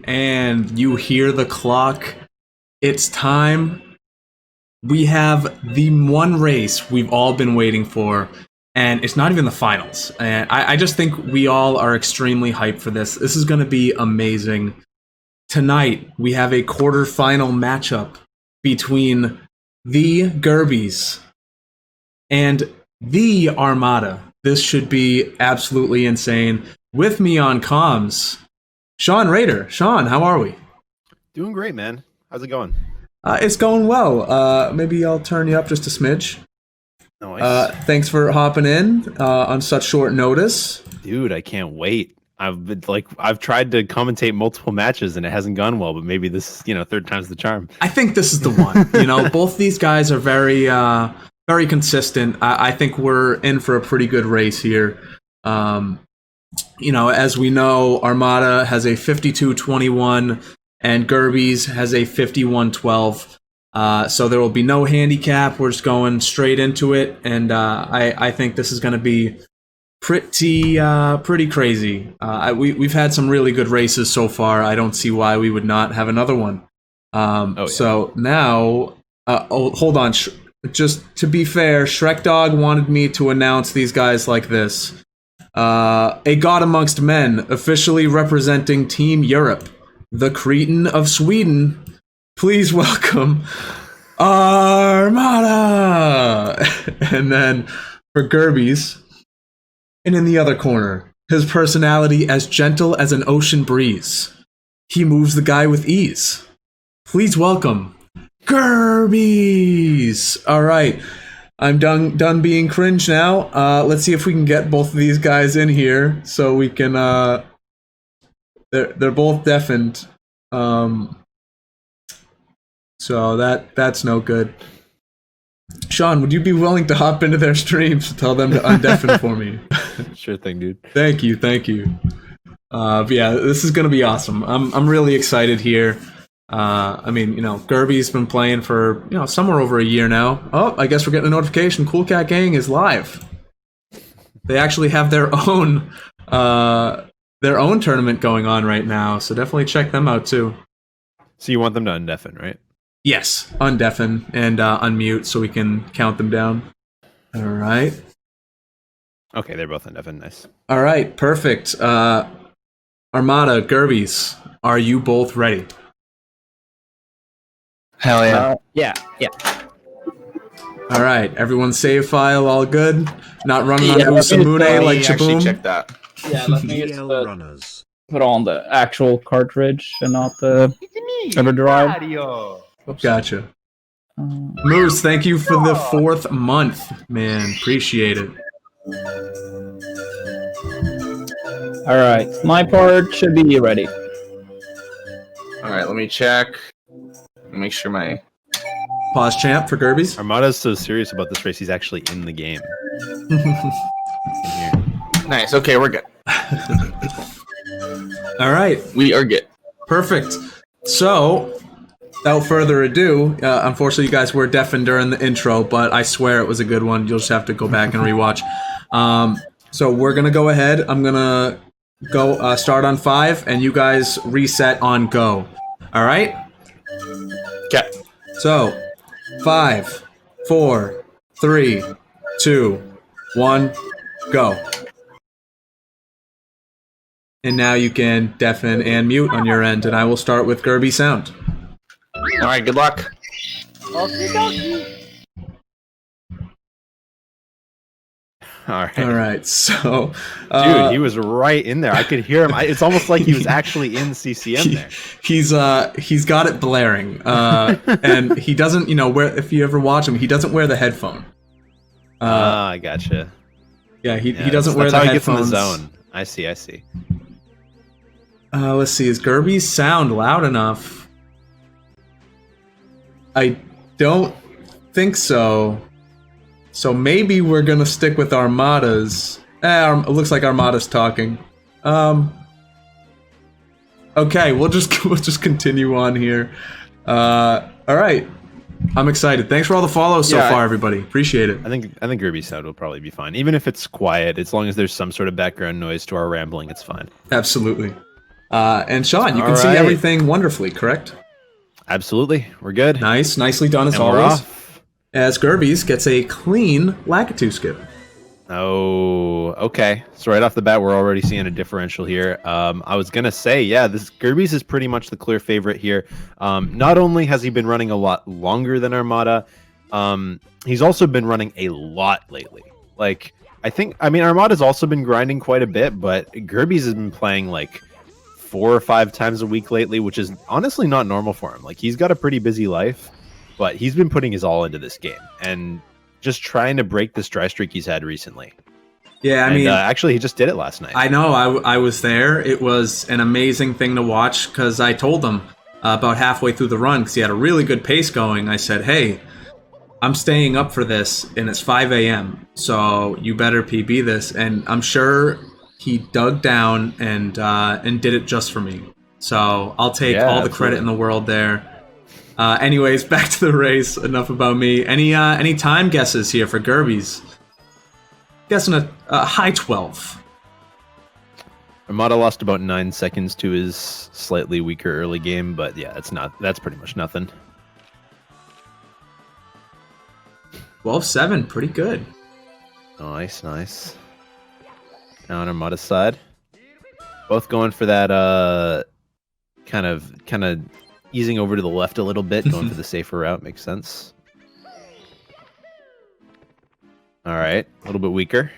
And you hear the clock. It's time. We have the one race we've all been waiting for, and it's not even the finals. And I just think we all are extremely hyped for this. This is going to be amazing. Tonight, we have a quarterfinal matchup between the Gerbiez and the Armada. This should be absolutely insane. With me on comms, Sean Rader. Sean, how are we? Doing great, man. How's it going? It's going well. Maybe I'll turn you up just a smidge. Nice. Thanks for hopping in on such short notice. Dude, I can't wait. I've tried to commentate multiple matches and it hasn't gone well, but maybe this, third time's the charm. I think this is the one. Both these guys are very consistent. I think we're in for a pretty good race here. As we know, Armada has a 52-21 and Gerbiez has a 51-12. So there will be no handicap. We're just going straight into it, and I think this is going to be pretty crazy. We've had some really good races so far. I don't see why we would not have another one. So now, hold on. Just to be fair, Shrek Dog wanted me to announce these guys like this. A god amongst men, officially representing Team Europe, the Cretan of Sweden. Please welcome Armada! And then for Gerbiez, and in the other corner, his personality as gentle as an ocean breeze. He moves the guy with ease. Please welcome Gerbiez! Alright, I'm done being cringe now. Let's see if we can get both of these guys in here so we can, they're both deafened. So that's no good. Sean, would you be willing to hop into their streams to tell them to undeafen for me? Sure thing, dude. Thank you. But yeah, this is gonna be awesome. I'm really excited here. Gerbiez's been playing for somewhere over a year now. Oh, I guess we're getting a notification. Cool Cat Gang is live. They actually have their own tournament going on right now, so definitely check them out too. So you want them to undeafen, right? Yes, undeafen and unmute so we can count them down. All right. Okay, they're both undeafen. Nice. All right, perfect. Armada, Gerbiez, are you both ready? Hell yeah. Yeah. All right, everyone save file, all good? Not running on Usamune like Chaboom? Check that. Yeah, let me just put on the actual cartridge and not the other drive. Gotcha. Moose, thank you for the 4th month, man. Appreciate it. Alright, my part should be ready. Alright, let me check. Make sure my... Pause champ for Gerbiez. Armada's so serious about this race, he's actually in the game. Nice, okay, we're good. All right. We are good. Perfect. So, without further ado, unfortunately you guys were deafened during the intro, but I swear it was a good one. You'll just have to go back and rewatch. So we're going to go ahead. I'm going to go start on 5, and you guys reset on go. All right? Okay. So, 5, 4, 3, 2, 1, go. And now you can deafen and mute on your end, and I will start with Gerbiez sound. Alright, good luck. Alright, so... Dude, he was right in there. I could hear him. It's almost like he was actually in CCM there. He's got it blaring. And he doesn't, if you ever watch him, he doesn't wear the headphone. I gotcha. Yeah, he doesn't wear the headphones. That's how he gets in the zone. I see. Let's see, is Gerbiez sound loud enough? I don't think so. So maybe we're gonna stick with Armada's. It looks like Armada's talking. Okay, we'll just continue on here. All right, I'm excited. Thanks for all the follows so far, everybody. Appreciate it. I think Gerbiez sound will probably be fine, even if it's quiet. As long as there's some sort of background noise to our rambling, it's fine. Absolutely. And Sean, you All can see right. everything wonderfully, correct? Absolutely, we're good. Nice, nicely done as And we're always. off. As Gerbiez gets a clean Lakitu skip. Oh, okay. So right off the bat, we're already seeing a differential here. I was gonna say, yeah, this Gerbiez is pretty much the clear favorite here. Not only has he been running a lot longer than Armada, he's also been running a lot lately. Like, I mean, Armada's also been grinding quite a bit, but Gerbiez has been playing like 4 or 5 times a week lately, which is honestly not normal for him. Like, he's got a pretty busy life, but he's been putting his all into this game and just trying to break this dry streak he's had recently. Yeah, I mean, actually, he just did it last night. I know. I was there. It was an amazing thing to watch because I told him about halfway through the run because he had a really good pace going. I said, "Hey, I'm staying up for this, and it's 5 a.m. So you better PB this." And I'm sure he dug down and did it just for me. So I'll take all the credit in the world there. Anyways, back to the race. Enough about me. Any time guesses here for Gerbiez? Guessing a high 12. Armada lost about 9 seconds to his slightly weaker early game, but yeah, that's pretty much nothing. 12-7, pretty good. Nice, nice. Now on Armada's side, both going for that kind of easing over to the left a little bit, going for the safer route. Makes sense. All right, a little bit weaker.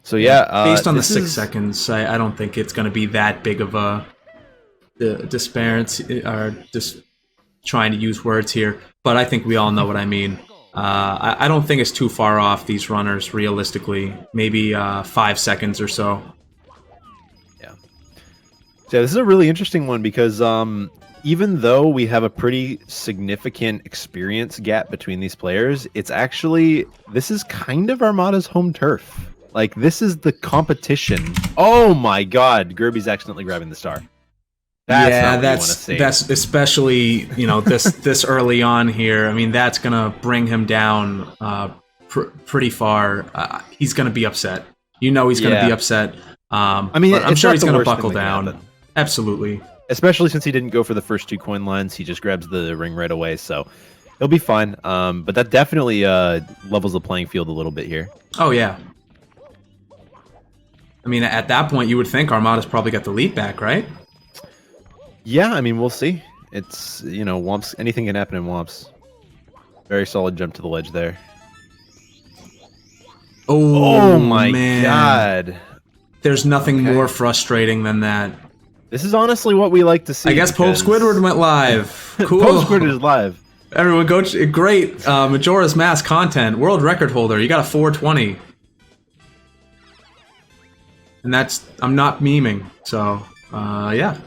So yeah, based on the 6 seconds, I don't think it's going to be that big of a disparity, or just trying to use words here. But I think we all know what I mean. I don't think it's too far off these runners, realistically. Maybe 5 seconds or so. Yeah. So this is a really interesting one because even though we have a pretty significant experience gap between these players, this is kind of Armada's home turf. Like, this is the competition. Oh my god, Gerbiez accidentally grabbing the star. That's especially, this early on here. I mean, that's gonna bring him down pretty far. He's gonna be upset. He's gonna be upset. I mean, I'm sure he's gonna buckle down. Absolutely. Especially since he didn't go for the first 2 coin lines, he just grabs the ring right away, so he'll be fine. But that definitely levels the playing field a little bit here. Oh yeah. I mean, at that point, you would think Armada's probably got the lead back, right? Yeah, I mean, we'll see. It's, Womps. Anything can happen in Womps. Very solid jump to the ledge there. Oh my man. god. There's nothing more frustrating than that. This is honestly what we like to see. I guess Pope Squidward went live. Cool. Pope Squidward is live. Everyone go. Great. Majora's Mask content. World record holder. You got a 420. And I'm not memeing. So, yeah.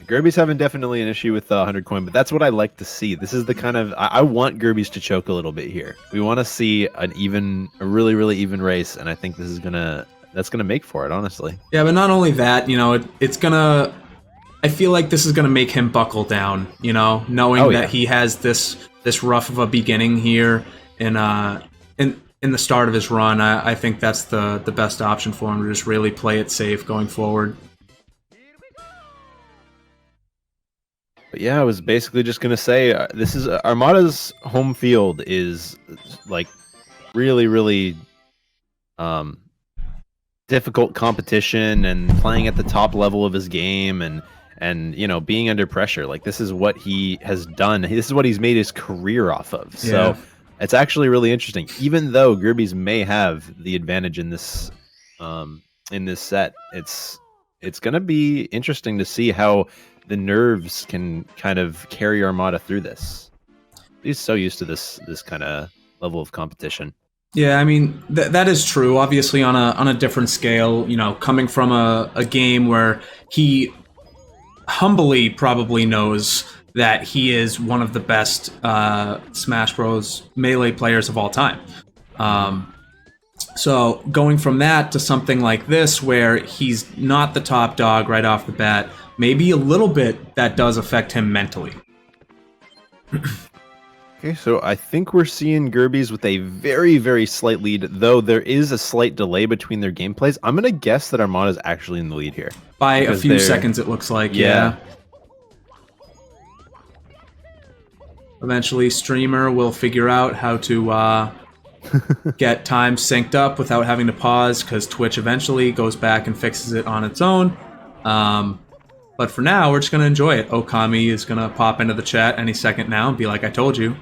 Gerbiez having definitely an issue with 100 coin, but that's what I like to see. This is the kind of... I want Gerbiez to choke a little bit here. We want to see a really, really even race, and I think this is that's gonna make for it, honestly. Yeah, but not only that, it's gonna... I feel like this is gonna make him buckle down, knowing that he has this rough of a beginning here in the start of his run. I think that's the best option for him, to just really play it safe going forward. But yeah, I was basically just gonna say this is Armada's home field is like really, really difficult competition and playing at the top level of his game and being under pressure. Like, this is what he has done. This is what he's made his career off of. Yeah. So it's actually really interesting. Even though Gerbiez may have the advantage in this set, it's gonna be interesting to see how the nerves can kind of carry Armada through this. He's so used to this kind of level of competition. Yeah, I mean, that is true. Obviously, on a different scale, coming from a game where he humbly probably knows that he is one of the best Smash Bros. Melee players of all time. So going from that to something like this, where he's not the top dog right off the bat, maybe a little bit that does affect him mentally. Okay, so I think we're seeing Gerbiez with a very, very slight lead, though there is a slight delay between their gameplays. I'm going to guess that Armada's actually in the lead here. By a few seconds, it looks like, yeah. Eventually, Streamer will figure out how to get time synced up without having to pause, because Twitch eventually goes back and fixes it on its own. But for now, we're just going to enjoy it. Okami is going to pop into the chat any second now and be like, I told you.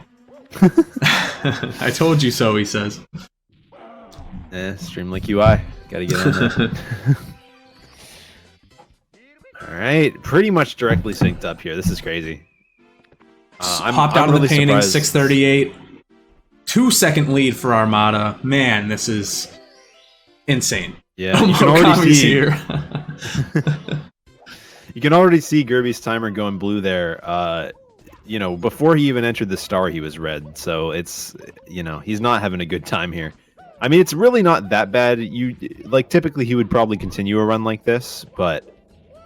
I told you so, he says. Streamlink UI. Gotta get on that. Alright, pretty much directly synced up here. This is crazy. Popped out of the painting, 638. 2-second lead for Armada. Man, this is insane. Yeah, you can already see here. You can already see Gerbiez's timer going blue there. You know, before he even entered the star, he was red. So it's, you know, he's not having a good time here. I mean, it's really not that bad. Typically he would probably continue a run like this, but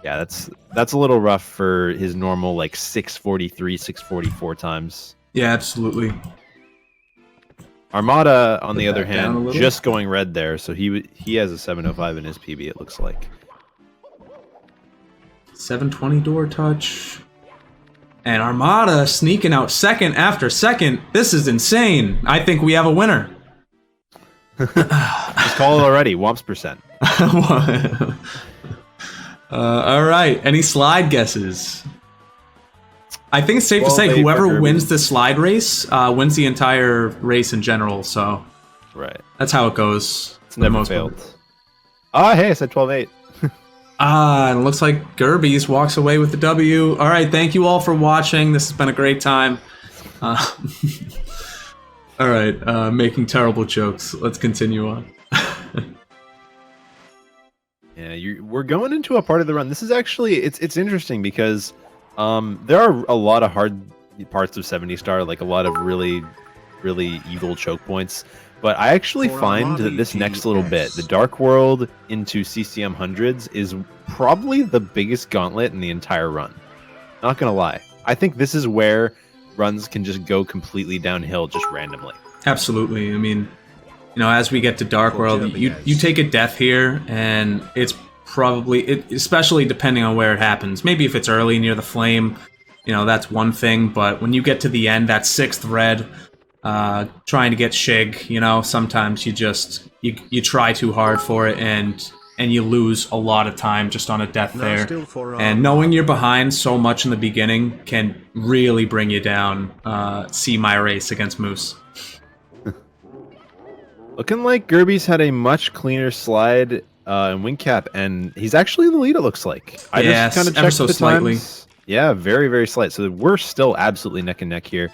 yeah, that's a little rough for his normal like 643, 644 times. Yeah, absolutely. Armada, on the other hand, just going red there, so he has a 705 in his PB, it looks like. 720 door touch. And Armada sneaking out second after second. This is insane. I think we have a winner. Just call it already. Womps percent. All right. Any slide guesses? I think it's safe to say whoever wins the slide race wins the entire race in general. So that's how it goes. It's never failed. Ah, hey, I said 12-8. And it looks like Gerbiez walks away with the W. All right, thank you all for watching. This has been a great time. All right, making terrible jokes. Let's continue on. Yeah, we're going into a part of the run. This is actually it's interesting because there are a lot of hard parts of 70 star, like a lot of really evil choke points. But I actually find that this next little bit, the Dark World into CCM hundreds, is probably the biggest gauntlet in the entire run. Not gonna lie, I think this is where runs can just go completely downhill just randomly. Absolutely. I mean, you know, as we get to Dark World, you take a death here, and it's probably, especially depending on where it happens. Maybe if it's early near the flame, you know, that's one thing. But when you get to the end, that 6th red, trying to get Shig, you know, sometimes you try too hard for it, and you lose a lot of time just on a death there. And knowing you're behind so much in the beginning can really bring you down. See my race against Moose. Looking like Gerbiez had a much cleaner slide and wing cap, and he's actually in the lead, it looks like. I just kind of checked so the slightly. Times. Yeah, very, very slight. So we're still absolutely neck and neck here.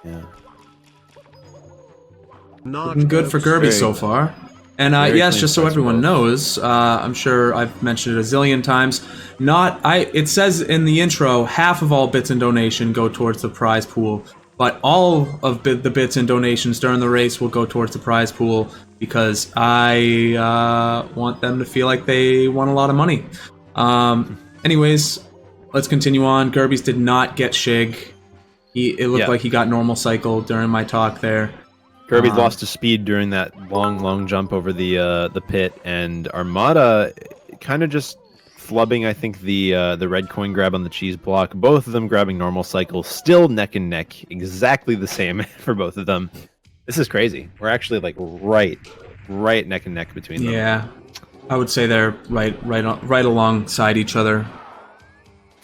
Yeah. Looking good for Gerbiez so far. And yes, just so everyone knows, I'm sure I've mentioned it a zillion times. It says in the intro, half of all bits and donation go towards the prize pool, but all of the bits and donations during the race will go towards the prize pool because I want them to feel like they won a lot of money. Anyways, let's continue on. Gerbiez did not get Shig. It looked like he got normal cycle during my talk there. Gerbiez lost to speed during that long jump over the pit, and Armada kind of just flubbing, I think, the red coin grab on the cheese block. Both of them grabbing normal cycle, still neck and neck, exactly the same for both of them. This is crazy. We're actually like right neck and neck between them. Yeah, I would say they're right alongside each other.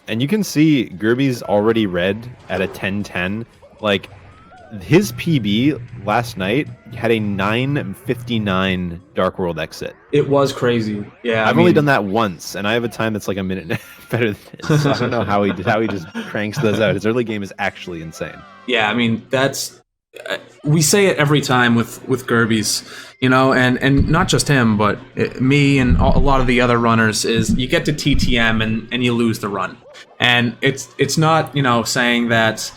And you can see Gerbiez already red at a 10-10. Like, his PB last night had a 9:59 Dark World exit. It was crazy. Yeah, I've only done that once, and I have a time that's like a minute and a half better than his. So I don't know how he just cranks those out. His early game is actually insane. Yeah, I mean, that's we say it every time with Gerbiez, you know, and not just him, but me and a lot of the other runners, is you get to TTM and you lose the run. And it's not, you know, saying that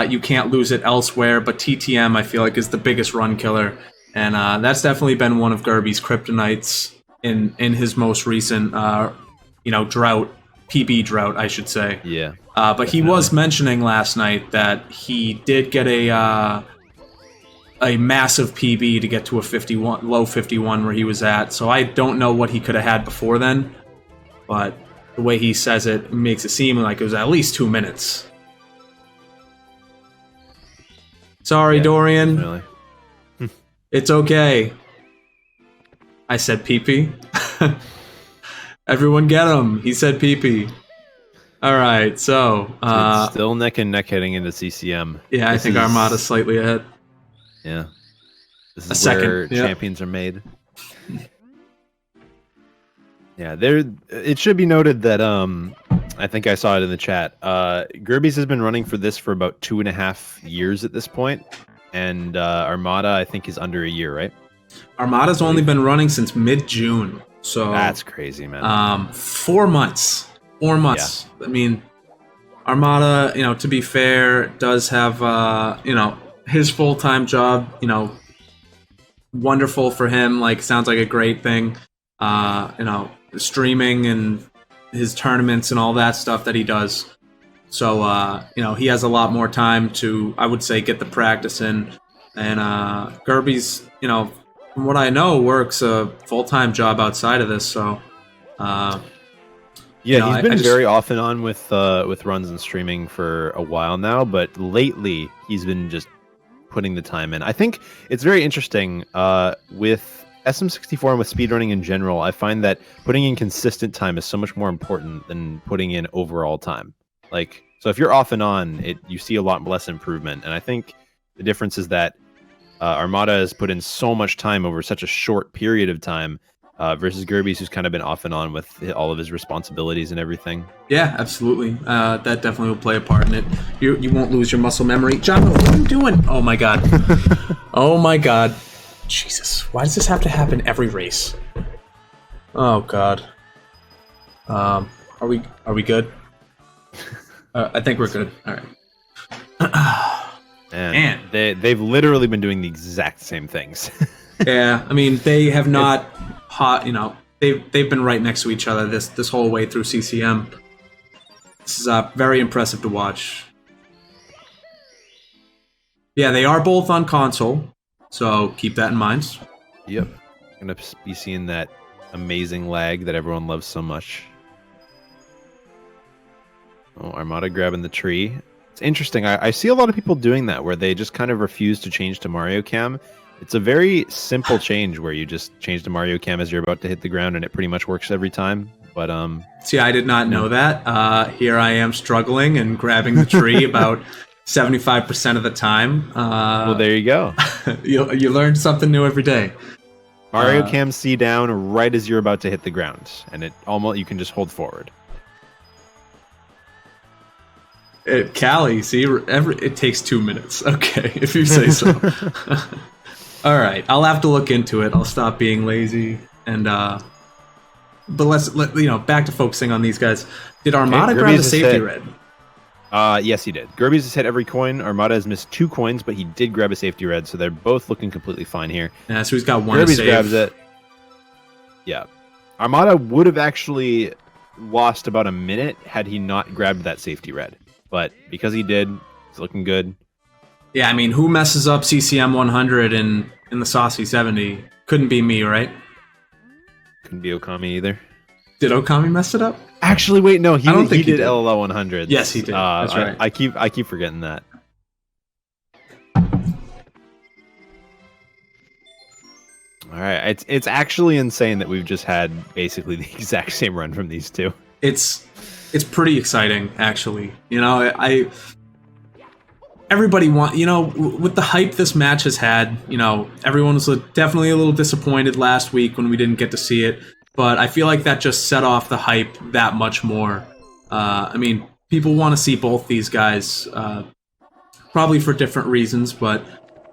you can't lose it elsewhere, but TTM, I feel like, is the biggest run killer. And that's definitely been one of Gerbiez's kryptonites in his most recent, you know, drought. PB drought, I should say. Yeah. But he was mentioning last night that he did get a massive PB to get to a 51, low 51 where he was at. So I don't know what he could have had before then, but the way he says it makes it seem like it was at least 2 minutes. Sorry, Dorian. Really. It's okay. I said pee-pee. Everyone get him. He said pee-pee. All right, so It's still neck and neck heading into CCM. Yeah, I think Armada's slightly ahead. Yeah. This is A second, where yeah. champions are made. Yeah, it should be noted that I think I saw it in the chat. Gerbiez has been running for this for about 2.5 years at this point, and Armada I think is under a year, right? Armada's only been running since mid-June, so That's crazy, man. 4 months. 4 months. I mean, Armada, you know, to be fair, does have you know, his full-time job. You know, wonderful for him. Like, sounds like a great thing. You know, streaming and his tournaments and all that stuff that he does. So, you know, he has a lot more time to, I would say, get the practice in. And Gerbiez, you know, from what I know, works a full-time job outside of this. So, yeah, you know, he's been I just- very off and on with runs and streaming for a while now, but lately he's been just putting the time in. I think it's very interesting with SM64 and with speedrunning in general. I find that putting in consistent time is so much more important than putting in overall time. Like, so if you're off and on, you see a lot less improvement. And I think the difference is that Armada has put in so much time over such a short period of time versus Gerbiez, who's kind of been off and on with all of his responsibilities and everything. Yeah, absolutely. That definitely will play a part in it. You won't lose your muscle memory. John, what are you doing? Oh my god. Oh my god. Jesus, why does this have to happen every race? Oh god. Are we good? I think we're good. All right. And they've literally been doing the exact same things. Yeah, I mean, they have not you know, they've been right next to each other this whole way through CCM. This is very impressive to watch. Yeah, they are both on console, so keep that in mind. Yep. Gonna be seeing that amazing lag that everyone loves so much. Oh, Armada grabbing the tree. It's interesting. I see a lot of people doing that where they just kind of refuse to change to Mario Cam. It's a very simple change where you just change to Mario Cam as you're about to hit the ground and it pretty much works every time. But see, I did not know that. Here I am struggling and grabbing the tree about 75% of the time. Well, there you go. You learn something new every day. Mario Cam C down right as you're about to hit the ground, and you can just hold forward. Callie, see, it takes 2 minutes. Okay, if you say so. All right, I'll have to look into it. I'll stop being lazy and but let's back to focusing on these guys. Did Armada grab the safety red? Yes, he did. Gerbiez has hit every coin. Armada has missed 2 coins, but he did grab a safety red, so they're both looking completely fine here. Yeah, so he's got one. Gerbiez grabs it. Yeah, Armada would have actually lost about a minute had he not grabbed that safety red. But because he did, it's looking good. Yeah, I mean, who messes up CCM 100 in the Saucy 70? Couldn't be me, right? Couldn't be Okami either. Did Okami mess it up? Actually, wait, no, he did did. LLL 100. Yes, he did. That's right. I keep forgetting that. All right, it's actually insane that we've just had basically the exact same run from these two. It's pretty exciting, actually. You know, everybody with the hype this match has had, you know, everyone was definitely a little disappointed last week when we didn't get to see it, but I feel like that just set off the hype that much more. I mean, people want to see both these guys, probably for different reasons, but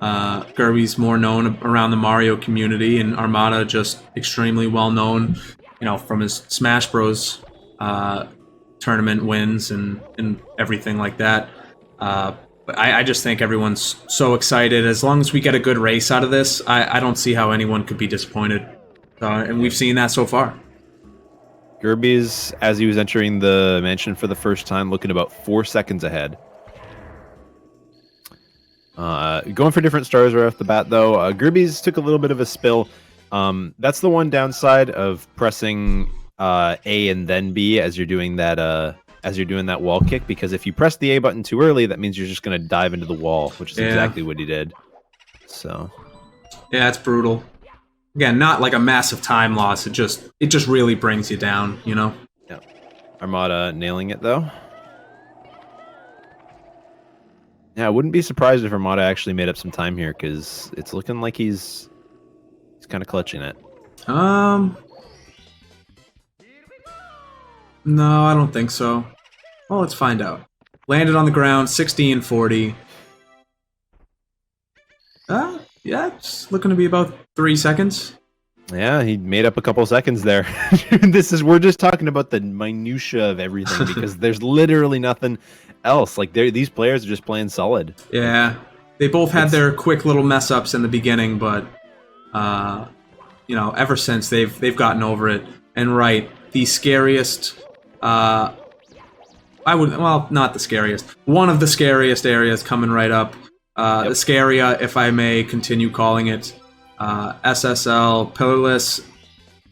Gerbiez more known around the Mario community, and Armada just extremely well known, you know, from his Smash Bros. Tournament wins and everything like that. But I just think everyone's so excited. As long as we get a good race out of this, I don't see how anyone could be disappointed. And we've seen that so far. Gerbiez, as he was entering the mansion for the first time, looking about 4 seconds ahead. Going for different stars right off the bat, though. Gerbiez took a little bit of a spill. That's the one downside of pressing A and then B as you're doing that wall kick, because if you press the A button too early, that means you're just going to dive into the wall, which is exactly what he did. So, yeah, it's brutal. Again, not like a massive time loss. It just really brings you down, you know. Yeah, Armada nailing it though. Yeah, I wouldn't be surprised if Armada actually made up some time here, because it's looking like he's kind of clutching it. No, I don't think so. Well, let's find out. Landed on the ground, 60-40. Yeah, it's looking to be about 3 seconds. Yeah, he made up a couple seconds there. We're just talking about the minutia of everything, because there's literally nothing else. Like, these players are just playing solid. Yeah, they both had their quick little mess ups in the beginning, but you know, ever since they've gotten over it. And right, the scariest, well, not the scariest. One of the scariest areas coming right up. The Scaria, if I may continue calling it. SSL, pillarless,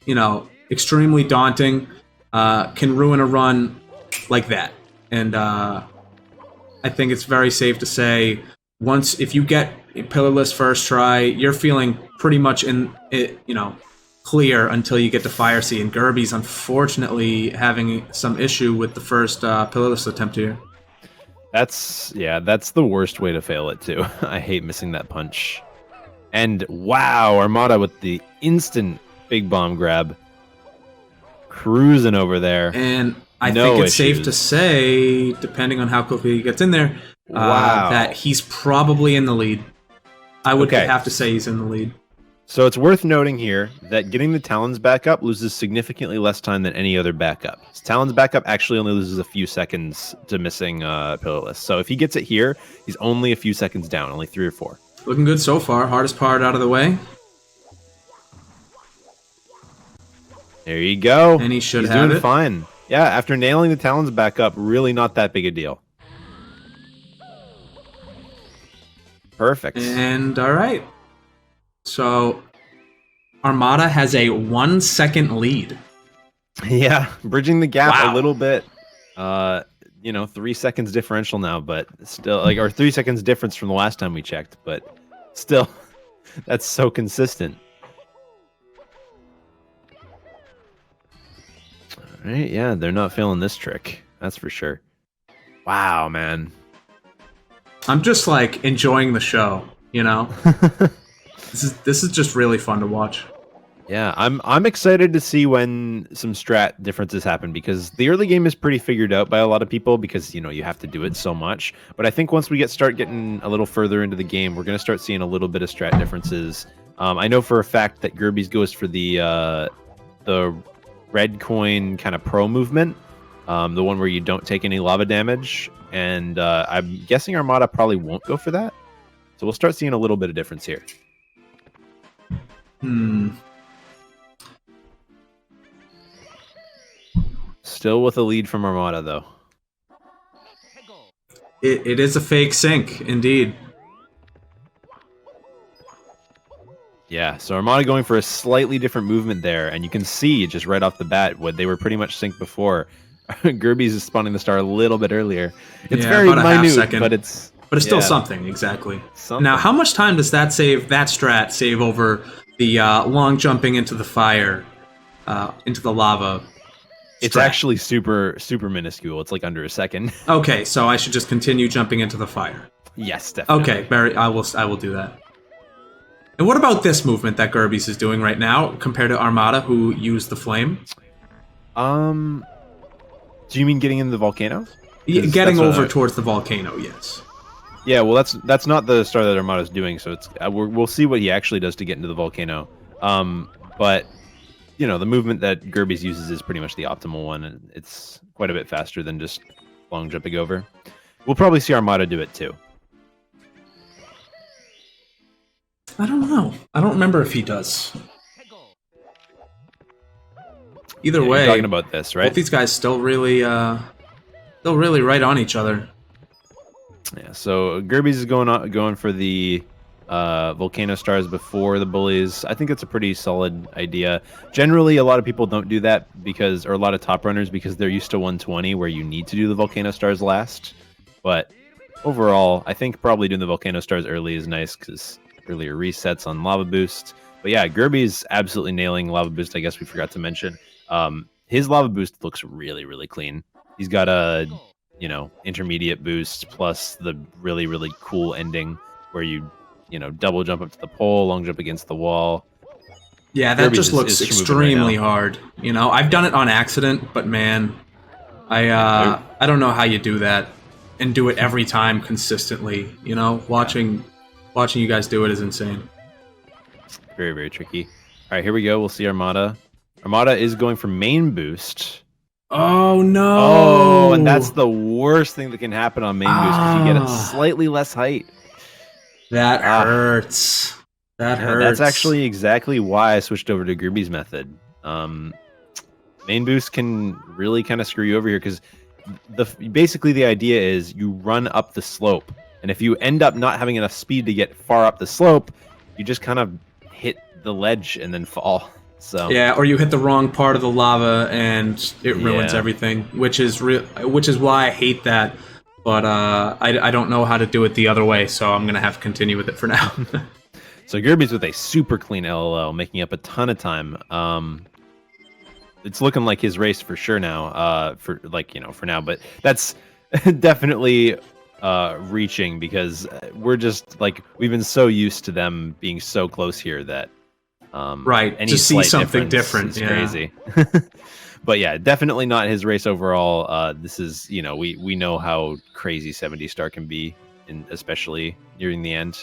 you know, extremely daunting, can ruin a run like that. And I think it's very safe to say, if you get pillarless first try, you're feeling pretty much clear until you get to Fire Sea. And Gerbiez, unfortunately, having some issue with the first pillarless attempt here. That's the worst way to fail it too. I hate missing that punch. And wow, Armada with the instant big bomb grab. Cruising over there. And I think it's safe to say, depending on how quickly he gets in there, that he's probably in the lead. I would have to say he's in the lead. So it's worth noting here that getting the Talons back up loses significantly less time than any other backup. Talons backup actually only loses a few seconds to missing pillarless. So if he gets it here, he's only a few seconds down, only 3 or 4. Looking good so far. Hardest part out of the way. There you go. And he's doing fine. Yeah, after nailing the Talons back up, really not that big a deal. Perfect. And all right. So Armada has a 1 second lead. Yeah, bridging the gap a little bit. 3 seconds differential now, but still, or 3 seconds difference from the last time we checked, but still, that's so consistent. All right, yeah, they're not feeling this trick. That's for sure. Wow, man. I'm just like enjoying the show, you know? This is just really fun to watch. Yeah, I'm excited to see when some strat differences happen, because the early game is pretty figured out by a lot of people, because you have to do it so much. But I think once we start getting a little further into the game, we're going to start seeing a little bit of strat differences. I know for a fact that Gerbiez goes for the red coin kind of pro movement, the one where you don't take any lava damage, and I'm guessing Armada probably won't go for that. So we'll start seeing a little bit of difference here. Still with a lead from Armada, though. It is a fake sync, indeed. Yeah, so Armada going for a slightly different movement there, and you can see just right off the bat what they were pretty much synced before. Gerbiez is spawning the star a little bit earlier. It's very minute, but it's still something, exactly. Now, how much time does that strat save over the long jumping into the fire, into the lava? It's actually super minuscule. It's like under a second. Okay, so I should just continue jumping into the fire. Yes, definitely. Okay, Barry, I will do that. And what about this movement that Gerbiez is doing right now compared to Armada, who used the flame? Do you mean getting into the volcano? Yeah, getting over towards the volcano, yes. Yeah, well, that's not the star that Armada's doing, so it's we'll see what he actually does to get into the volcano. But the movement that Gerbiez uses is pretty much the optimal one, and it's quite a bit faster than just long jumping over. We'll probably see Armada do it too. I don't know. I don't remember if he does. Either Yeah, way, you're talking about this, right? both these guys still really right on each other. Yeah. So Gerbiez is going for the volcano stars before the bullies. I think it's a pretty solid idea. Generally, a lot of people don't do that or a lot of top runners, because they're used to 120, where you need to do the volcano stars last. But overall, I think probably doing the volcano stars early is nice, because earlier resets on lava boost. But yeah, Gerbiez absolutely nailing lava boost. I guess we forgot to mention. His lava boost looks really, really clean. He's got a intermediate boost plus the really, really cool ending where you double jump up to the pole, long jump against the wall. Yeah, that Gerbiez just looks is extremely right hard. I've done it on accident, but man, I don't know how you do that and do it every time consistently. Watching you guys do it is insane. Very, very tricky. All right, here we go. We'll see Armada. Armada is going for main boost. Oh no! Oh, and that's the worst thing that can happen on main boost, because you get a slightly less height. That hurts. That hurts. That's actually exactly why I switched over to Gerbiez method. Main boost can really kind of screw you over here, because basically the idea is you run up the slope, and if you end up not having enough speed to get far up the slope, you just kind of hit the ledge and then fall. So yeah, or you hit the wrong part of the lava and it ruins everything, which is why I hate that. But I don't know how to do it the other way, so I'm gonna have to continue with it for now. So Gerbiez with a super clean LLL, making up a ton of time. It's looking like his race for sure now. For now, but that's definitely reaching, because we're just we've been so used to them being so close here that right, any to see something different different is crazy. But yeah, definitely not his race overall. This is, we know how crazy 70 star can be, especially nearing the end.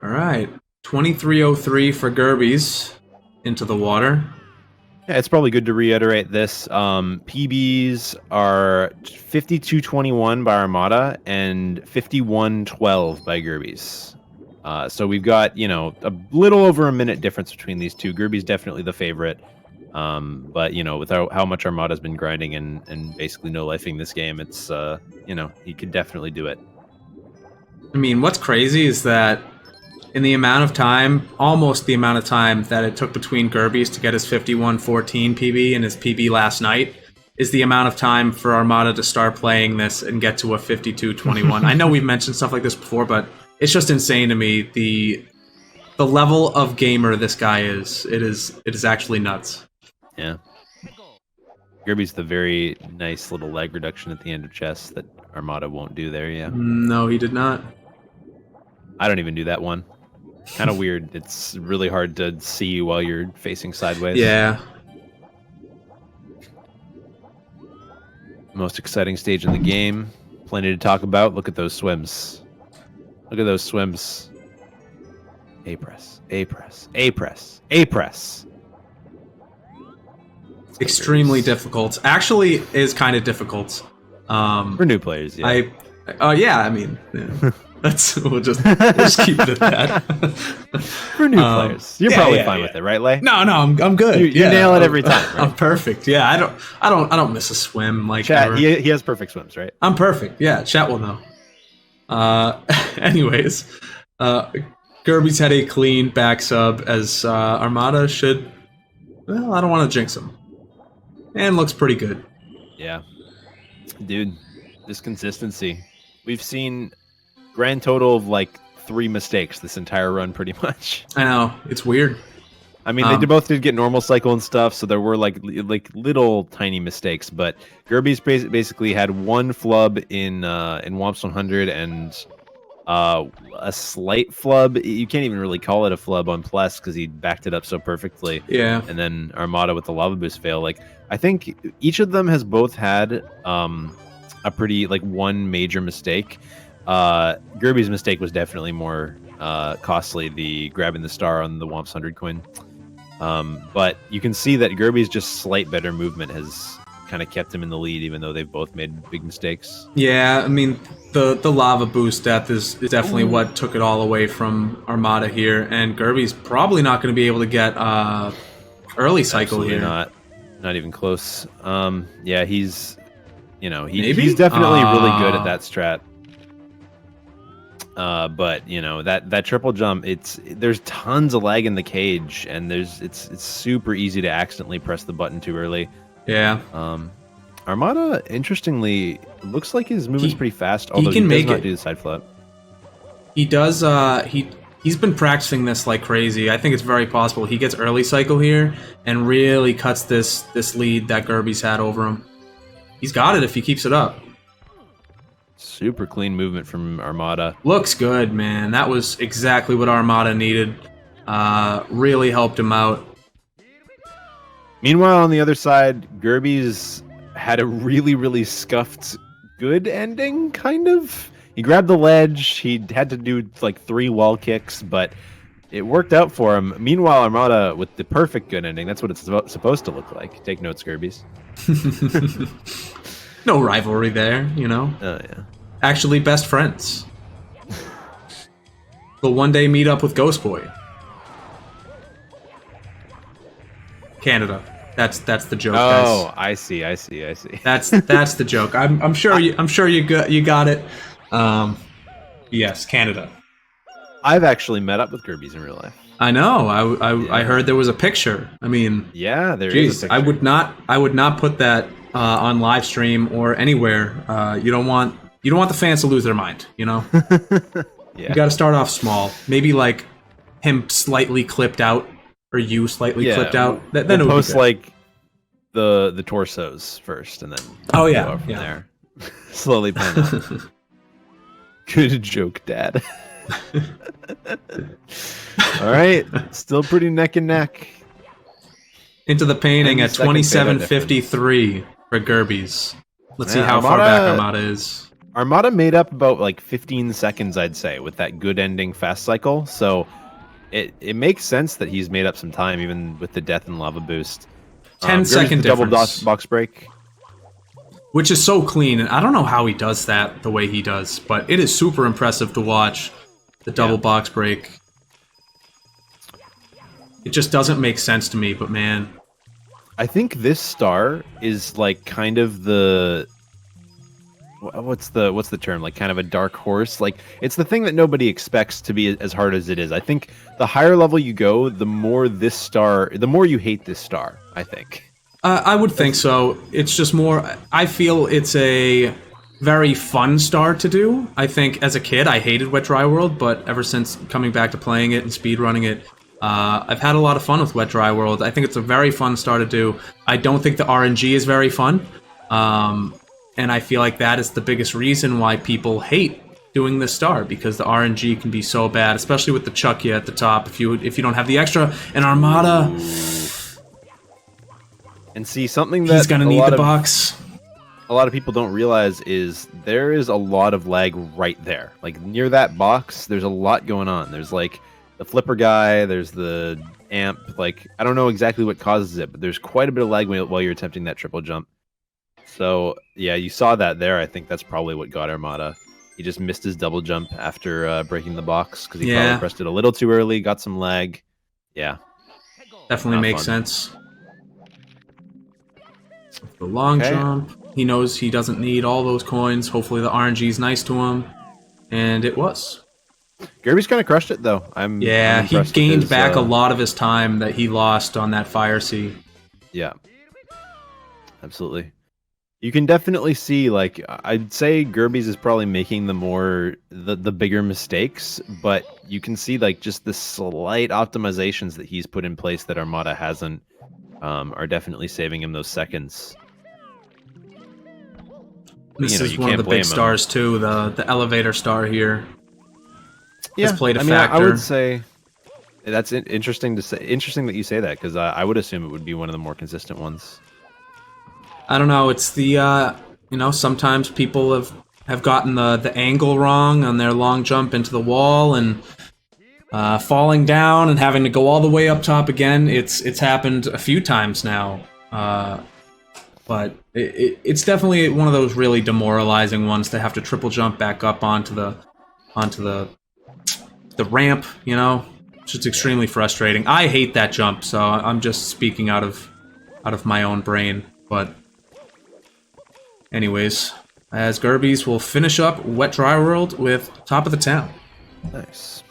All right, 2303 for Gerbiez into the water. Yeah, it's probably good to reiterate this. PBs are 52.21 by Armada and 51.12 by Gerbiez. So we've got, a little over a minute difference between these two. Gerbiez definitely the favorite. But, with how much Armada's been grinding and basically no-lifing this game, it's, he could definitely do it. I mean, what's crazy is that in the amount of time, almost the amount of time that it took between Gerbiez to get his 51.14 PB and his PB last night, is the amount of time for Armada to start playing this and get to a 52.21. I know we've mentioned stuff like this before, but it's just insane to me, the level of gamer this guy is. It is actually nuts. Yeah. Gerbiez the very nice little lag reduction at the end of chess that Armada won't do there, yeah. No, he did not. I don't even do that one. Kind of weird. It's really hard to see while you're facing sideways. Yeah. Most exciting stage in the game. Plenty to talk about. Look at those swims. Look at those swims. A press. A press. A press. A press. Extremely difficult. Actually, is kind of difficult. For new players, yeah. I mean, yeah. We'll just keep it at that. For new players, you're probably fine with it, right, Lay? No, I'm good. You nail it every time. Right? I'm perfect. Yeah, I don't miss a swim like Chat. ever. He has perfect swims, right? I'm perfect. Yeah, chat will know. Anyways, Gerbiez had a clean back sub, as Armada should. Well, I don't want to jinx him, and looks pretty good. Yeah, dude, this consistency. We've seen grand total of 3 mistakes this entire run, pretty much. I know, it's weird. I mean, they both did get normal cycle and stuff, so there were little tiny mistakes. But Gerbiez basically had one flub in Womps 100 and a slight flub. You can't even really call it a flub on Plus because he backed it up so perfectly. Yeah. And then Armada with the lava boost fail. I think each of them has both had a pretty one major mistake. Gerbiez's mistake was definitely more costly, the grabbing the star on the Womps 100 coin. But you can see that Gerbiez's just slight better movement has kind of kept him in the lead, even though they've both made big mistakes. Yeah, I mean, the lava boost death is definitely what took it all away from Armada here, and Gerbiez probably not going to be able to get early cycle Absolutely here. Not even close. Yeah, he's, you know, Maybe? he's definitely really good at that strat. But you know, that triple jump, there's tons of lag in the cage, and it's super easy to accidentally press the button too early. Yeah. Armada, interestingly, looks like his movement's pretty fast, although he can does make not it. do the side flip. He does. He's been practicing this like crazy. I think it's very possible he gets early cycle here and really cuts this lead that Gerbiez had over him. He's got it if he keeps it up. Super clean movement from Armada. Looks good, man. That was exactly what Armada needed. Really helped him out. Meanwhile, on the other side, Gerbiez had a really scuffed good ending, kind of. He grabbed the ledge. He had to do like 3 wall kicks, but it worked out for him. Meanwhile, Armada with the perfect good ending. That's what it's supposed to look like. Take notes, Gerbiez. No rivalry there, you know? Oh, yeah. Actually, best friends. We'll one day meet up with Ghost Boy. Canada. That's the joke, guys. Oh, I see. That's the joke. I'm sure you got it. Yes, Canada. I've actually met up with Gerbiez in real life. I know. I heard there was a picture. I mean, yeah, there is a geez, picture. I would not put that on live stream or anywhere. You don't want the fans to lose their mind. You know. Yeah. You got to start off small. Maybe like him slightly clipped out, or you slightly clipped out. Then we'll it would post be good. like the torsos first, and then Oh yeah, go up from yeah. there. Slowly pan out. Good joke, Dad. All right, still pretty neck and neck. Into the painting And at the second fatal 27:53 for Gerbiez. Let's see Yeah, how far back Armada is. Armada made up about like 15 seconds, I'd say, with that good ending fast cycle. So it makes sense that he's made up some time, even with the death and lava boost. 10-second double difference. box break. Which is so clean, and I don't know how he does that the way he does, but it is super impressive to watch the double box break. It just doesn't make sense to me, but man. I think this star is like kind of the what's the term, like kind of a dark horse. Like it's the thing that nobody expects to be as hard as it is. I think the higher level you go, the more you hate this star, I think. I would think so. It's just more, I feel it's a very fun star to do. I think as a kid I hated Wet Dry World, but ever since coming back to playing it and speedrunning it, I've had a lot of fun with Wet Dry World. I think it's a very fun star to do. I don't think the RNG is very fun. And I feel like that is the biggest reason why people hate doing this star, because the RNG can be so bad, especially with the chuck you at the top if you don't have the extra. And Armada, and see, something that he's gonna need the box. A lot of people don't realize is there is a lot of lag right there. Like near that box, there's a lot going on. There's like the flipper guy, there's the amp. Like I don't know exactly what causes it, but there's quite a bit of lag while you're attempting that triple jump. So yeah, you saw that there. I think that's probably what got Armada. He just missed his double jump after breaking the box because he probably pressed it a little too early, got some lag. Yeah, definitely makes sense. The long jump. He knows he doesn't need all those coins. Hopefully the RNG is nice to him, and it was. Gerbiez kind of crushed it though. I'm he gained back a lot of his time that he lost on that fire sea. Yeah, absolutely. You can definitely see, like, I'd say Gerbiez is probably making the bigger mistakes, but you can see like just the slight optimizations that he's put in place that Armada hasn't, are definitely saving him those seconds. This is one of the big stars too. The elevator star here. Yeah, has played a factor. I would say that's interesting to say. Interesting that you say that, because I would assume it would be one of the more consistent ones. I don't know. It's the sometimes people have gotten the angle wrong on their long jump into the wall and falling down and having to go all the way up top again. It's happened a few times now. But it's definitely one of those really demoralizing ones to have to triple jump back up onto the ramp, you know? It's just extremely frustrating. I hate that jump, so I'm just speaking out of my own brain. But anyways, as Gerbiez will finish up Wet Dry World with Top of the Town. Nice.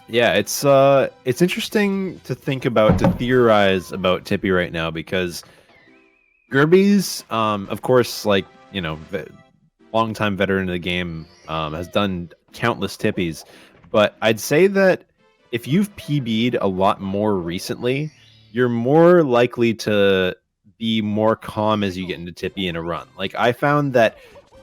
Yeah, it's interesting to think about, to theorize about Tippy right now, because Gerbiez, of course, like, you know, longtime veteran of the game, has done countless Tippies, but I'd say that if you've PB'd a lot more recently, you're more likely to be more calm as you get into Tippy in a run. Like, I found that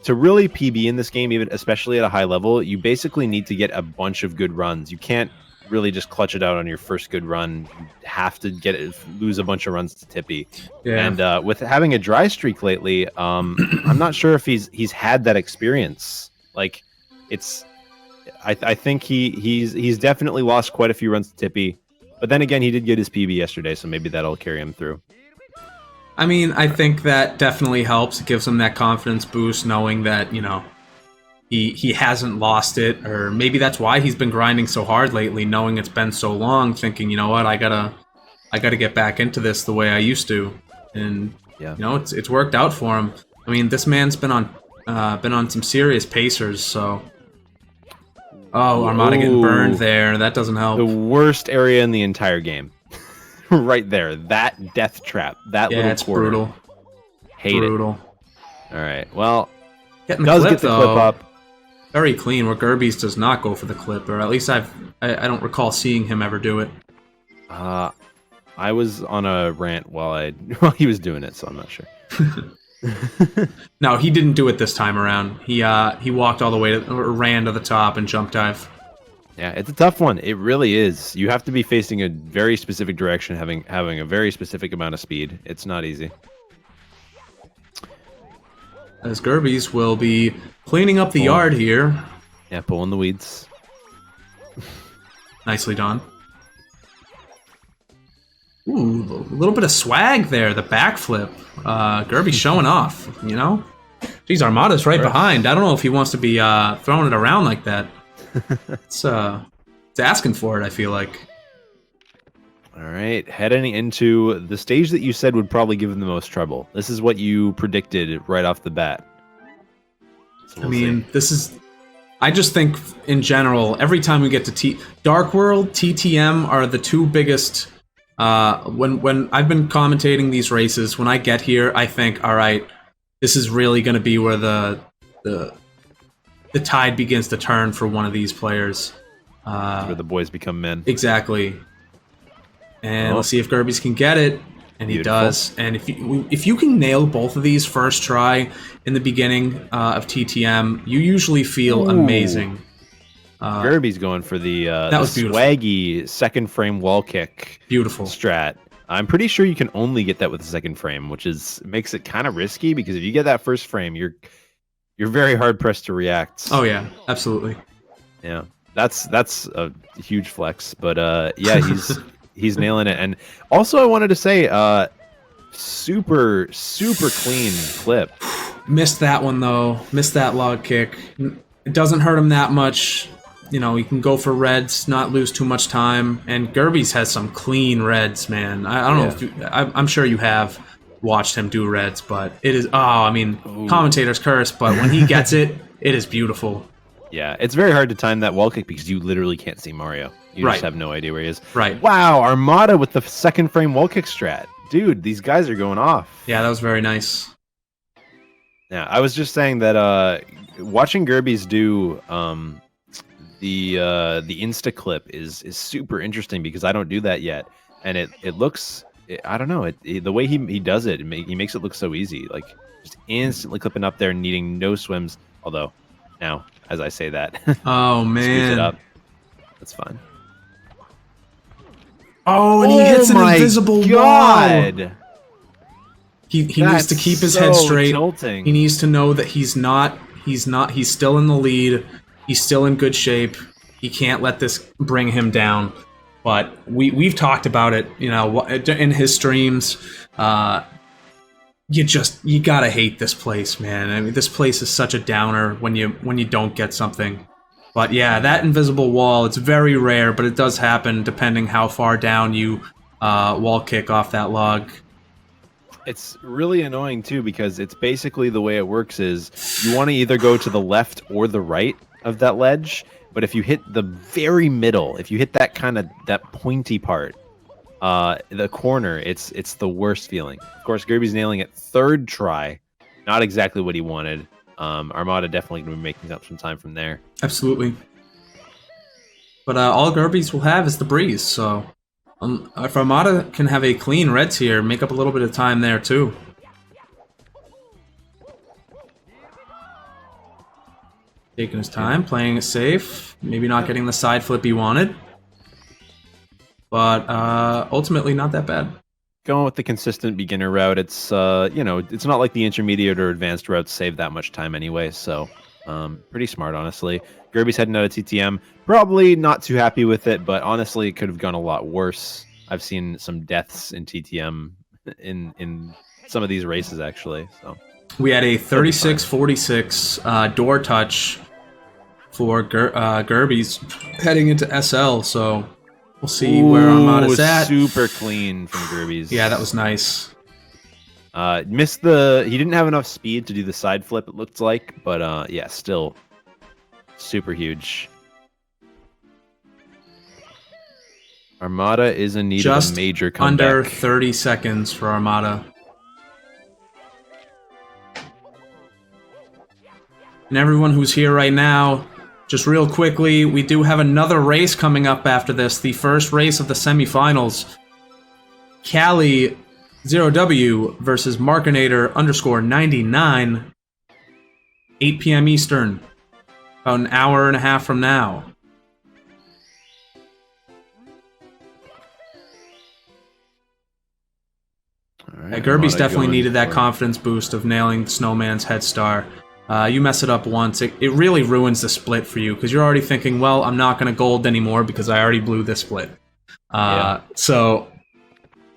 to really PB in this game, even especially at a high level, you basically need to get a bunch of good runs. You can't really just clutch it out on your first good run. You have to lose a bunch of runs to Tippy. Yeah. And with having a dry streak lately, I'm not sure if he's had that experience. Like, I think he's definitely lost quite a few runs to Tippy. But then again, he did get his PB yesterday, so maybe that'll carry him through. I mean, I think that definitely helps. It gives him that confidence boost, knowing that, you know, he hasn't lost it, or maybe that's why he's been grinding so hard lately, knowing it's been so long, thinking, you know what, I gotta get back into this the way I used to, and yeah, you know, it's worked out for him. I mean, this man's been on some serious pacers, so. Oh, Armada getting burned there. That doesn't help. The worst area in the entire game. Right there. That death trap. That little it's quarter. Brutal. Hate brutal. It. All right. Well, getting does get the clip up. Very clean, where Gerbiez does not go for the clip, or at least I don't recall seeing him ever do it. I was on a rant while he was doing it, so I'm not sure. No, he didn't do it this time around. He walked all the way or ran to the top and jump dive. Yeah, it's a tough one. It really is. You have to be facing a very specific direction, having a very specific amount of speed. It's not easy. As Gerbiez will be cleaning up the yard here. Yeah, pulling the weeds. Nicely done. Ooh, a little bit of swag there. The backflip. Gerbiez showing off, you know? Geez, Armada's right behind. I don't know if he wants to be throwing it around like that. It's asking for it, I feel like. All right, heading into the stage that you said would probably give him the most trouble. This is what you predicted right off the bat. So I mean, this is... I just think, in general, every time we get to Dark World, TTM are the two biggest... when I've been commentating these races, when I get here, I think, all right, this is really going to be where the tide begins to turn for one of these players. Where the boys become men. Exactly. And we'll see if Gerbiez can get it, and he does. And if you can nail both of these first try in the beginning of TTM, you usually feel amazing. Gerbiez going for the swaggy second frame wall kick. Beautiful strat. I'm pretty sure you can only get that with the second frame, which makes it kind of risky, because if you get that first frame, you're very hard pressed to react. Oh yeah, absolutely. Yeah, that's a huge flex, but yeah, he's nailing it. And also, I wanted to say, super clean clip. Missed that one though. Missed that log kick. It doesn't hurt him that much. You know, he can go for reds, not lose too much time. And Gerbiez has some clean reds, man. I don't know if I'm sure you have watched him do reds, but it is... Oh, I mean, commentators curse, but when he gets it, it is beautiful. Yeah, it's very hard to time that wall kick because you literally can't see Mario. You just have no idea where he is. Right. Wow, Armada with the second frame wall kick strat. Dude, these guys are going off. Yeah, that was very nice. Yeah, I was just saying that watching Gerbiez do the insta clip is super interesting, because I don't do that yet, and it looks, I don't know, the way he does it, he makes it look so easy, like just instantly clipping up there, needing no swims. Although now, as I say that, oh man, squeeze it up. That's fine. Oh, and he hits an invisible wall. He needs to keep his head straight. Tilting. He needs to know that he's still in the lead. He's still in good shape. He can't let this bring him down. But we've talked about it, you know, in his streams. you gotta hate this place, man. I mean, this place is such a downer when you don't get something. But yeah, that invisible wall, it's very rare, but it does happen depending how far down you wall kick off that log. It's really annoying too because it's basically the way it works is you want to either go to the left or the right of that ledge, but if you hit the very middle, if you hit that that pointy part, the corner, it's the worst feeling. Of course, Gerbiez nailing it third try, not exactly what he wanted. Armada definitely going to be making up some time from there. Absolutely. But all Gerbiez will have is the breeze, so if Armada can have a clean red tier, make up a little bit of time there too. Taking his time, playing it safe, maybe not getting the side flip he wanted. But ultimately not that bad. Going with the consistent beginner route, it's it's not like the intermediate or advanced routes save that much time anyway, so pretty smart, honestly. Gerbiez heading out of TTM, probably not too happy with it, but honestly, it could have gone a lot worse. I've seen some deaths in TTM in some of these races, actually. So we had a 36-46 door touch for Gerbiez heading into SL, so we'll see where Armada's at. Super clean from Gerbiez. Yeah, that was nice. Missed the... He didn't have enough speed to do the side flip, it looked like. But, yeah, still super huge. Armada is in need of a major comeback. Under 30 seconds for Armada. And everyone who's here right now, just real quickly, we do have another race coming up after this. The first race of the semifinals. Cali 0W versus Markinator _99. 8 p.m. Eastern. About an hour and a half from now. Right, Gerbiez definitely needed that confidence boost of nailing Snowman's head star. You mess it up once, it really ruins the split for you, because you're already thinking, well, I'm not going to gold anymore because I already blew this split. So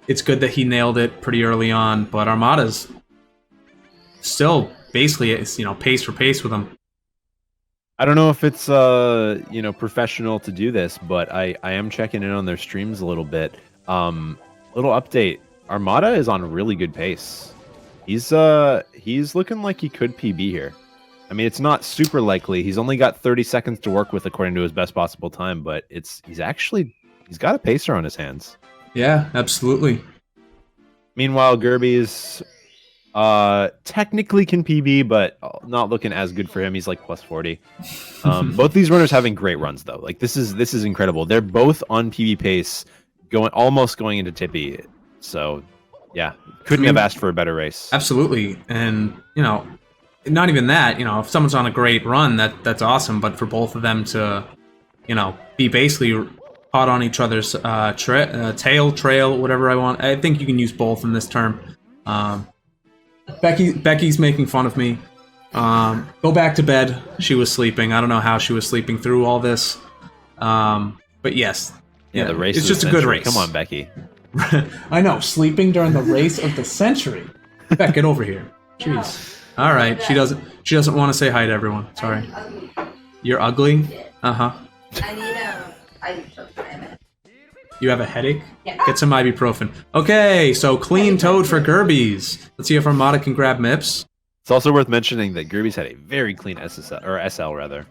it's good that he nailed it pretty early on, but Armada's still basically, pace for pace with him. I don't know if it's professional to do this, but I am checking in on their streams a little bit. Little update. Armada is on a really good pace. He's looking like he could PB here. I mean, it's not super likely. He's only got 30 seconds to work with according to his best possible time, but he's got a pacer on his hands. Yeah, absolutely. Meanwhile, Gerbiez technically can PB, but not looking as good for him. He's like plus 40. Both these runners having great runs though. Like this is incredible. They're both on PB pace, almost going into Tippy. So, yeah, couldn't have asked for a better race. Absolutely, and not even that. If someone's on a great run, that's awesome. But for both of them to, be basically caught on each other's trail, whatever I want. I think you can use both in this term. Becky's making fun of me. Go back to bed. She was sleeping. I don't know how she was sleeping through all this. But yes, yeah, the race. It's just a good race. Come on, Becky. I know, sleeping during the race of the century. Beck, get over here. Jeez. All right, she doesn't want to say hi to everyone. Sorry. You're ugly? Uh-huh. You have a headache? Yeah. Get some ibuprofen. Okay, so clean toad for Gerbiez. Let's see if Armada can grab Mips. It's also worth mentioning that Gerbiez had a very clean SL rather.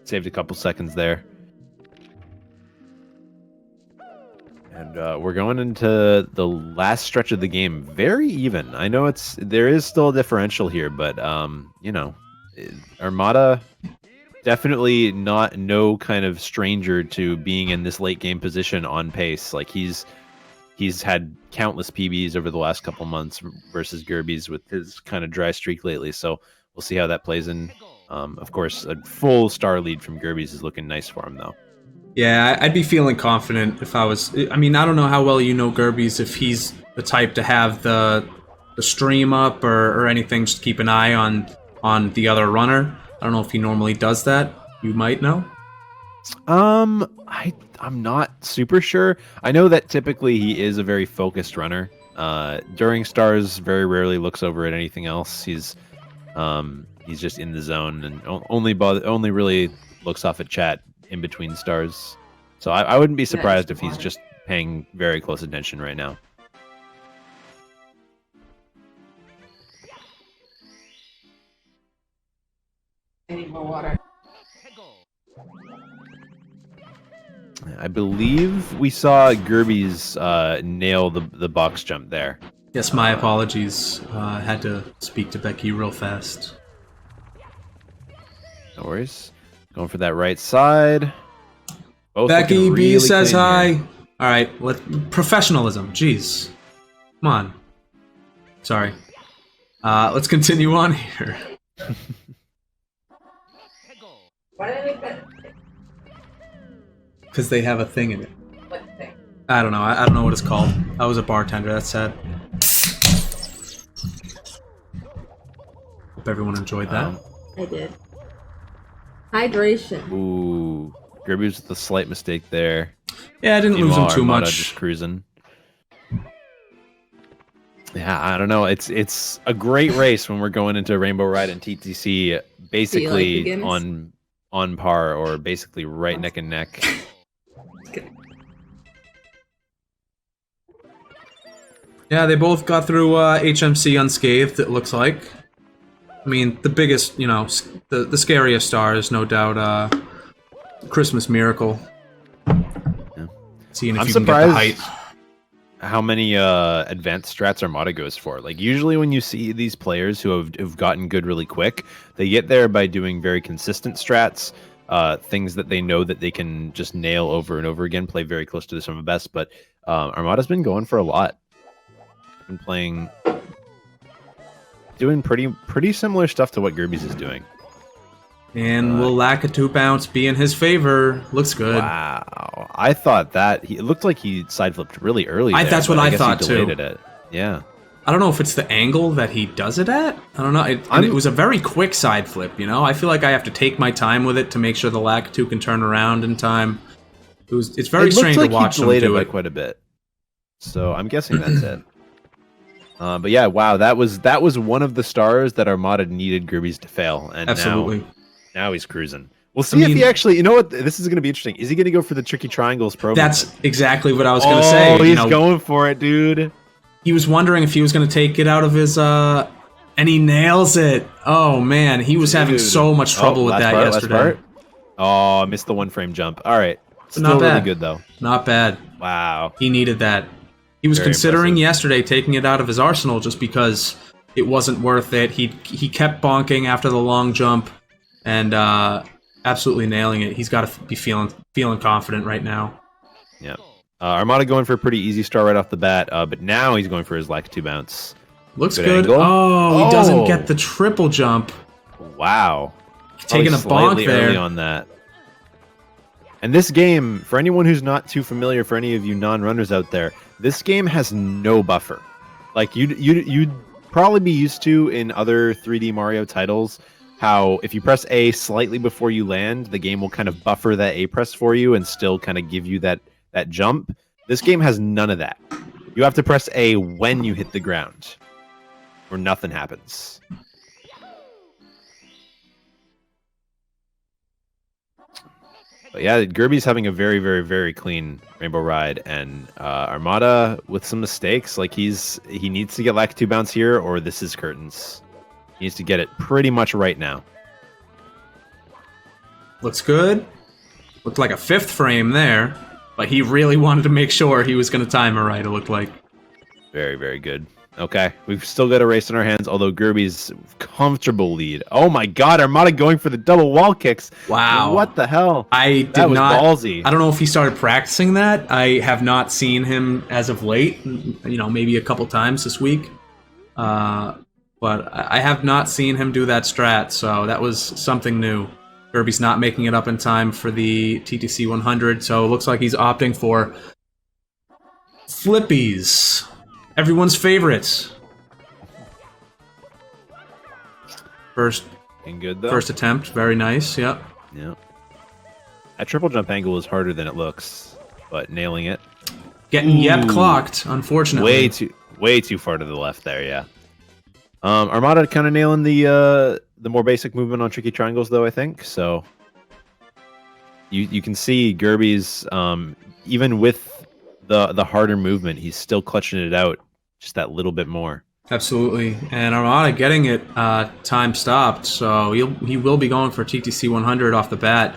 Saved a couple seconds there. And we're going into the last stretch of the game. Very even. I know there is still a differential here, but Armada definitely no kind of stranger to being in this late game position on pace. Like he's had countless PBs over the last couple months versus Gerbiez with his kind of dry streak lately. So we'll see how that plays in. Of course, a full star lead from Gerbiez is looking nice for him though. Yeah, I'd be feeling confident if I was... I mean, I don't know how well you know Gerbiez, if he's the type to have the stream up or anything, just keep an eye on the other runner. I don't know if he normally does that. You might know. I'm not super sure. I know that typically he is a very focused runner. During stars, very rarely looks over at anything else. He's just in the zone and only really looks off at chat in between stars. So I wouldn't be surprised if he's just paying very close attention right now. I need more water. I believe we saw Gerbiez nail the box jump there. Yes, my apologies. Had to speak to Becky real fast. No worries. Going for that right side. Both Becky looking B really says clean hi. here. All right, professionalism. Jeez, come on. Sorry. Let's continue on here. Why did I make that? Because they have a thing in it. What thing? I don't know. I don't know what it's called. I was a bartender. That's sad. Hope everyone enjoyed that. I did. Hydration. Ooh, Gerbiez with a slight mistake there. Yeah, I didn't lose him too Armada much. Just cruising. Yeah, I don't know. It's a great race when we're going into Rainbow Ride and TTC, basically on par or basically right neck and neck. Yeah, they both got through HMC unscathed, it looks like. I mean, the biggest, you know, the scariest star is no doubt Christmas Miracle. Yeah. Seeing if I'm you can get the height. surprised how many advanced strats Armada goes for. Like, usually when you see these players who have gotten good really quick, they get there by doing very consistent strats, things that they know that they can just nail over and over again, play very close to the sum of best. But Armada's been going for a lot. Been playing, doing pretty similar stuff to what Gerbiez is doing. And will Lakitu bounce be in his favor? Looks good. Wow, I thought that it looked like he side flipped really early. That's what I guess thought he too. delayed it. Yeah. I don't know if it's the angle that he does it at. I don't know. It was a very quick side flip, you know? I feel like I have to take my time with it to make sure the Lakitu can turn around in time. It's very strange to watch him do it. Quite a bit. So I'm guessing that's it. But yeah, wow, that was one of the stars that Armada needed Gerbiez to fail, and Absolutely. now he's cruising. We'll see if he actually. You know what? This is going to be interesting. Is he going to go for the tricky triangles program? That's exactly what I was going to say. Oh, he's going for it, dude. He was wondering if he was going to take it out of his, and he nails it. Oh man, he was having so much trouble with that yesterday. Oh, I missed the one frame jump. All right, still not bad. really good though. Not bad. Wow, he needed that. He was considering yesterday taking it out of his arsenal just because it wasn't worth it. He kept bonking after the long jump, and absolutely nailing it. He's got to be feeling confident right now. Yeah. Armada going for a pretty easy start right off the bat, but now he's going for his Lakitu bounce. Looks good. Oh, he doesn't get the triple jump. Wow. Taking a bonk there. Early on that. And this game, for anyone who's not too familiar, for any of you non-runners out there, this game has no buffer. Like you'd probably be used to in other 3D Mario titles, how if you press A slightly before you land, the game will kind of buffer that A press for you and still kind of give you that jump. This game has none of that. You have to press A when you hit the ground, or nothing happens. But yeah, Gerbiez having a very, very, very clean Rainbow Ride, and Armada with some mistakes. Like he needs to get Lakitu bounce here, or this is curtains. He needs to get it pretty much right now. Looks good. Looked like a 5th frame there, but he really wanted to make sure he was going to time it right, it looked like. Very, very good. Okay, we've still got a race in our hands, although Gerbiez comfortable lead. Oh my god, Armada going for the double wall kicks. Wow. What the hell? That was ballsy. I don't know if he started practicing that. I have not seen him as of late, you know, maybe a couple times this week. But I have not seen him do that strat, so that was something new. Gerbiez not making it up in time for the TTC 100, so it looks like he's opting for flippies. Everyone's favorites. First attempt, very nice. Yep. Yeah. That triple jump angle is harder than it looks, but nailing it. Getting clocked, unfortunately. way too far to the left there. Yeah. Armada kind of nailing the more basic movement on tricky triangles, though. I think so. You can see Gerbiez, even with the harder movement, he's still clutching it out just that little bit more. Absolutely, and Armada getting it time stopped, so he will be going for TTC 100 off the bat,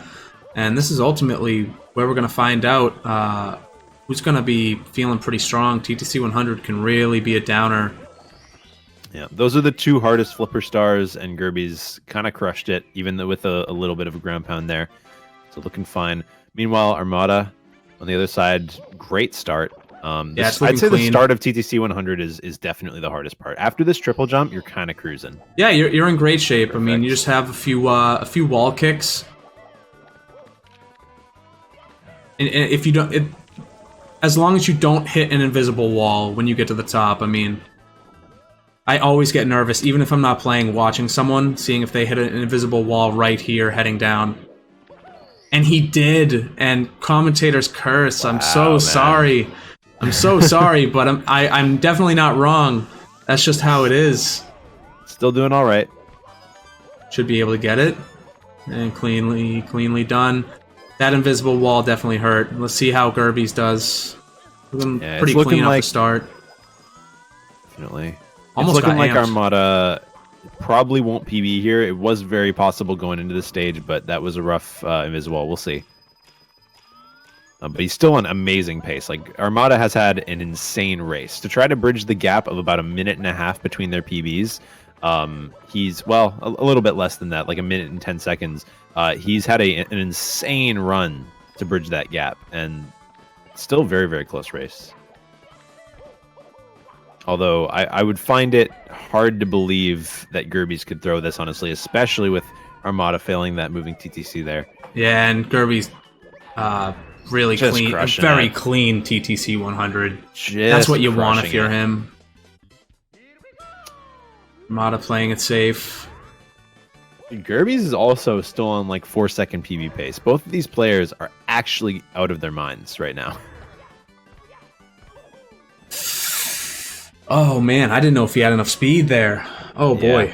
and this is ultimately where we're going to find out who's going to be feeling pretty strong. TTC 100 can really be a downer. Yeah, those are the two hardest flipper stars, and Gerbiez kind of crushed it, even though with a little bit of a ground pound there. So looking fine. Meanwhile, Armada on the other side, great start. Yeah, I'd say clean. the start of TTC 100 is definitely the hardest part. After this triple jump, you're kind of cruising. Yeah, you're in great shape. Perfect. I mean, you just have a few wall kicks, and if you don't, as long as you don't hit an invisible wall when you get to the top. I mean, I always get nervous, even if I'm not playing, watching someone, seeing if they hit an invisible wall right here, heading down. And he did, and commentators curse. Wow, I'm so sorry. I'm so sorry, but I'm definitely not wrong. That's just how it is. Still doing all right. Should be able to get it, and cleanly done. That invisible wall definitely hurt. Let's see how Gerbiez does. Yeah, pretty clean off the start. Definitely. Almost it's looking like amped. Armada probably won't PB here. It was very possible going into the stage, but that was a rough invisible. We'll see. But he's still on amazing pace. Like, Armada has had an insane race. To try to bridge the gap of about 1.5 minutes between their PBs, he's, well, a little bit less than that, like 1 minute and 10 seconds. He's had an insane run to bridge that gap, and still very, very close race. Although I would find it hard to believe that Gerbiez could throw this, honestly, especially with Armada failing that moving TTC there. Yeah, and Gerbiez really just clean, very clean TTC 100. That's what you want if you're him. Armada playing it safe. Gerbiez is also still on like 4-second PB pace. Both of these players are actually out of their minds right now. Oh man, I didn't know if he had enough speed there. Oh boy,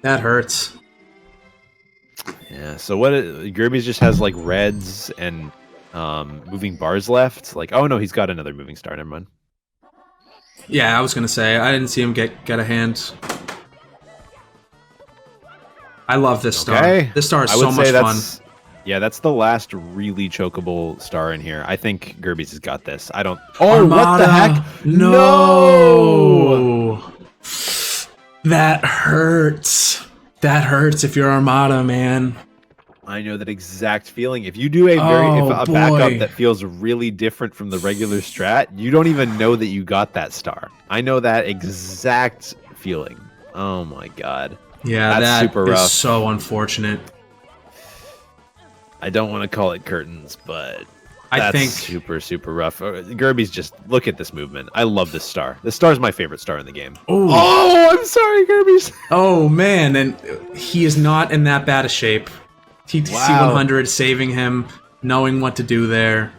that hurts. Yeah. So what? Gerbiez just has like reds and moving bars left. Like, oh no, he's got another moving star. Never mind. Yeah, I was gonna say I didn't see him get a hand. I love this star. Okay. This star is so much fun. Yeah, that's the last really chokeable star in here. I think Gerbiez has got this. I don't... Oh, Armada. What the heck? No! That hurts. That hurts if you're Armada, man. I know that exact feeling. If you do a backup that feels really different from the regular strat, you don't even know that you got that star. I know that exact feeling. Oh my god. Yeah, that's super rough. So unfortunate. I don't want to call it curtains, but I think super rough. Gerbiez, just look at this movement. I love this star. This star is my favorite star in the game. Ooh. Oh, I'm sorry, Gerbiez. Oh man, and he is not in that bad a shape. TTC 100 saving him, knowing what to do there.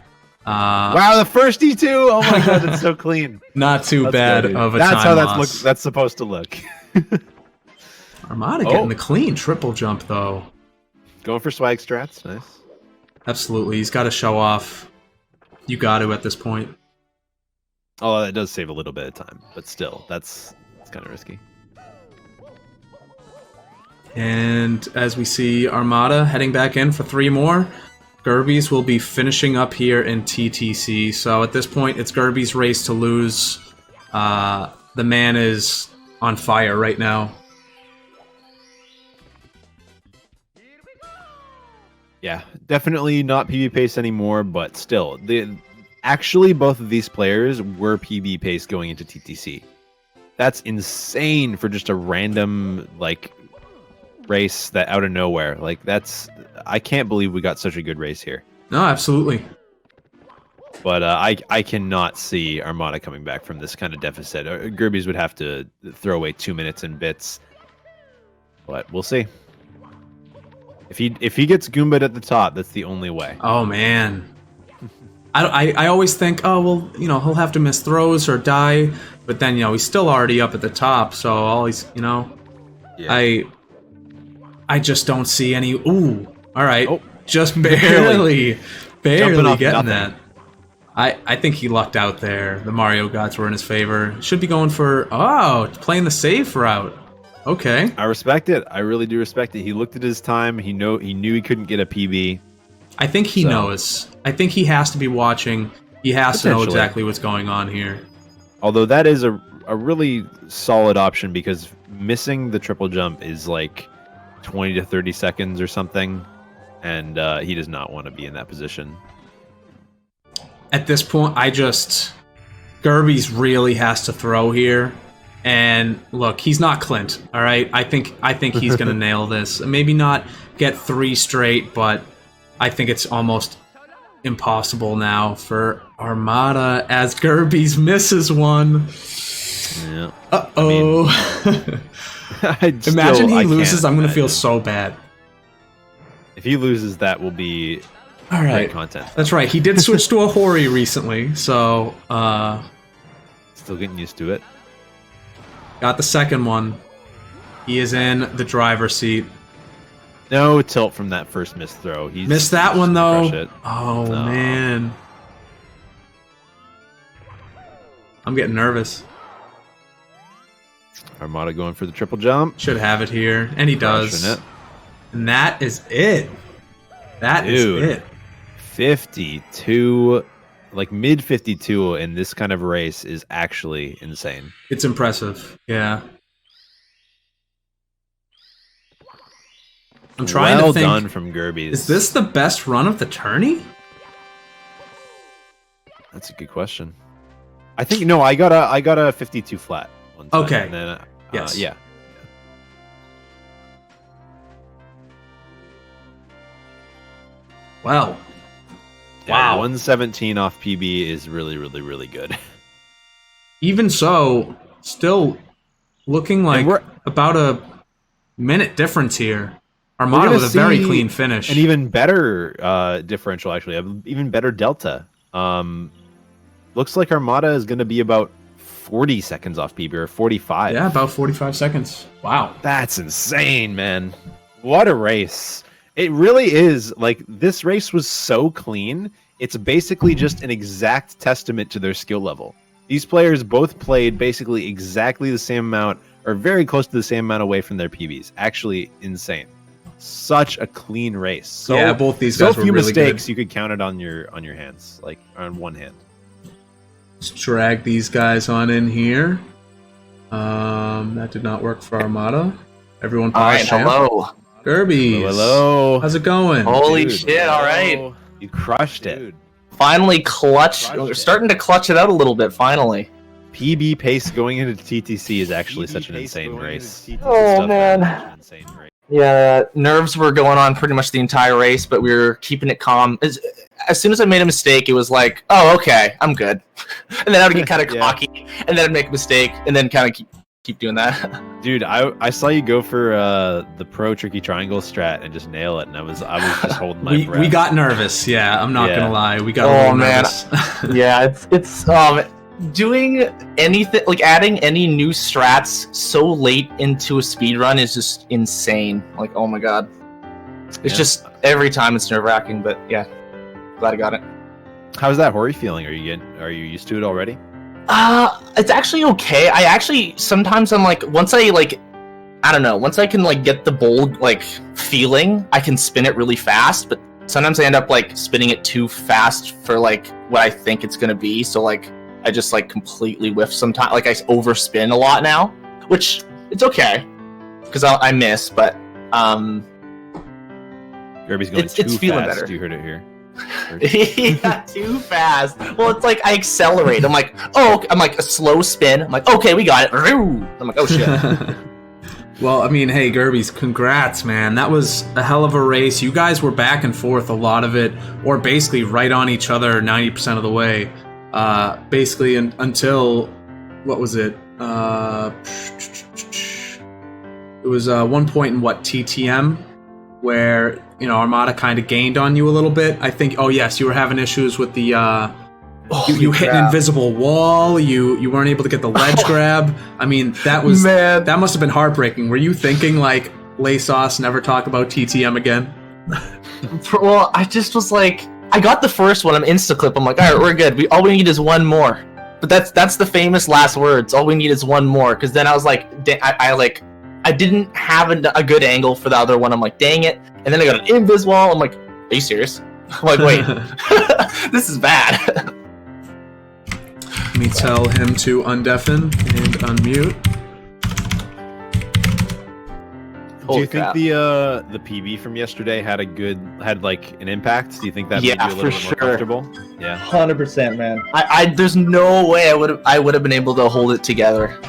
Wow, the first D2. Oh my god, it's so clean. Not too bad of a That's time how loss. that's supposed to look. Armada getting the clean triple jump though. Going for swag strats, nice. Absolutely, he's got to show off. You got to at this point. Oh, that does save a little bit of time, but still, that's kind of risky. And as we see Armada heading back in for 3 more, Gerbiez will be finishing up here in TTC. So at this point, it's Gerbiez' race to lose. The man is on fire right now. Yeah, definitely not PB pace anymore, but still, actually both of these players were PB pace going into TTC. That's insane for just a random like race that out of nowhere. Like I can't believe we got such a good race here. No, absolutely. But I cannot see Armada coming back from this kind of deficit. Gerbiez would have to throw away 2 minutes and bits, but we'll see. If he gets Goomba'd at the top, that's the only way. Oh man, I always think, oh well, you know, he'll have to miss throws or die, but then he's still already up at the top. So all he's Yeah. I just don't see any. Ooh, all right, Oh, just barely Jumping off getting nothing. that. I think he lucked out there. The Mario gods were in his favor. Should be going for playing the safe route. Okay. I respect it. I really do respect it. He looked at his time. He knew he couldn't get a PB. I think he knows. I think he has to be watching. He has to know Potentially. exactly what's going on here. Although that is a really solid option because missing the triple jump is like 20 to 30 seconds or something, and he does not want to be in that position. At this point, Gerbiez really has to throw here. And look, he's not Clint, all right? I think he's going to nail this. Maybe not get 3 straight, but I think it's almost impossible now for Armada as Gerbiez misses one. Yeah. Uh-oh. Imagine he loses, I'm going to feel so bad. If he loses, that will be All great right. content. That's right. He did switch to a Hori recently, so Still getting used to it. got the second one. He is in the driver's seat. No tilt from that first missed throw. Missed that he's one gonna though. crush it. Oh No. man. I'm getting nervous. Armada going for the triple jump. Should have it here. And he does. Crushing it. And that is it. That is Dude. it. 52, like mid 52 in this kind of race is actually insane. It's impressive. Yeah. I'm trying well to think. done from Gerbiez. Is this the best run of the tourney? That's a good question. I think no. I got a 52 flat. One time, Okay. And then, Yes. Yeah. Wow. Yeah, Wow. 117 off PB is really, really, really good. Even so, still looking like we're- about a minute difference here. We're Armada gonna with a very see clean finish. An even better differential, actually. An even better delta. Looks like Armada is going to be about 40 seconds off PB, or 45. Yeah, about 45 seconds. Wow. That's insane, man. What a race. It really is. Like, this race was so clean. It's basically just an exact testament to their skill level. These players both played basically exactly the same amount, or very close to the same amount away from their PBs. Actually insane. Such a clean race. So, Yeah, both these so guys were few really mistakes good. you could count it on your hands, like on one hand. Let's drag these guys on in here. That did not work for Armada. Everyone All right, pause. champ. hello. Gerbiez. Hello. How's it going? Holy Dude, shit! All right, You crushed it. finally clutch. Crushed We're it. starting to clutch it out a little bit. Finally. PB pace going into TTC is actually such an insane race. Oh, man. Insane race. Yeah, nerves were going on pretty much the entire race, but we were keeping it calm. As soon as I made a mistake, it was like, oh, okay, I'm good. And then I would get kind of Yeah. cocky, and then I'd make a mistake, and then kind of keep doing that. Dude, I saw you go for the pro tricky triangle strat and just nail it, and I was just holding my breath. we got nervous. Yeah, I'm not Yeah. gonna lie. We got a Oh, little man. nervous. Yeah, it's doing anything, like adding any new strats so late into a speedrun is just insane. Like, oh my god. It's Yeah. just every time it's nerve-wracking, but yeah, glad I got it. How's that Hori feeling? Are you used to it already? It's actually okay. I actually sometimes I'm like, once I can like get the bold like feeling, I can spin it really fast, but sometimes I end up like spinning it too fast for like what I think it's gonna be. So like I just like completely whiff sometimes. Like I overspin a lot now, which it's okay because I miss, but Gerbiez going It's too feeling fast. better. You heard it here. yeah, too fast. Well, it's like I accelerate. I'm like, I'm like a slow spin. I'm like, okay, we got it. I'm like, oh shit. Well, I mean, hey, Gerbiez, congrats, man. That was a hell of a race. You guys were back and forth a lot of it, or basically right on each other 90% of the way. Basically until, what was it? It was one point in TTM, where Armada kind of gained on you a little bit. I think. Oh yes, you were having issues with the You hit an invisible wall. You weren't able to get the ledge grab. I mean, that must have been heartbreaking. Were you thinking like, lay sauce, never talk about TTM again? Well, I just was like, I got the first one. I'm insta-clip. I'm like, all right, we're good. All we need is one more. But that's the famous last words. All we need is one more. Because then I was like, I didn't have a good angle for the other one. I'm like, dang it. And then I got an invis wall. I'm like, are you serious? I'm like, wait, this is bad. Let me tell him to undeafen and unmute. Do you think the PB from yesterday had like an impact? Do you think that made you a little bit more comfortable? Yeah, 100%, man. There's no way I would have been able to hold it together.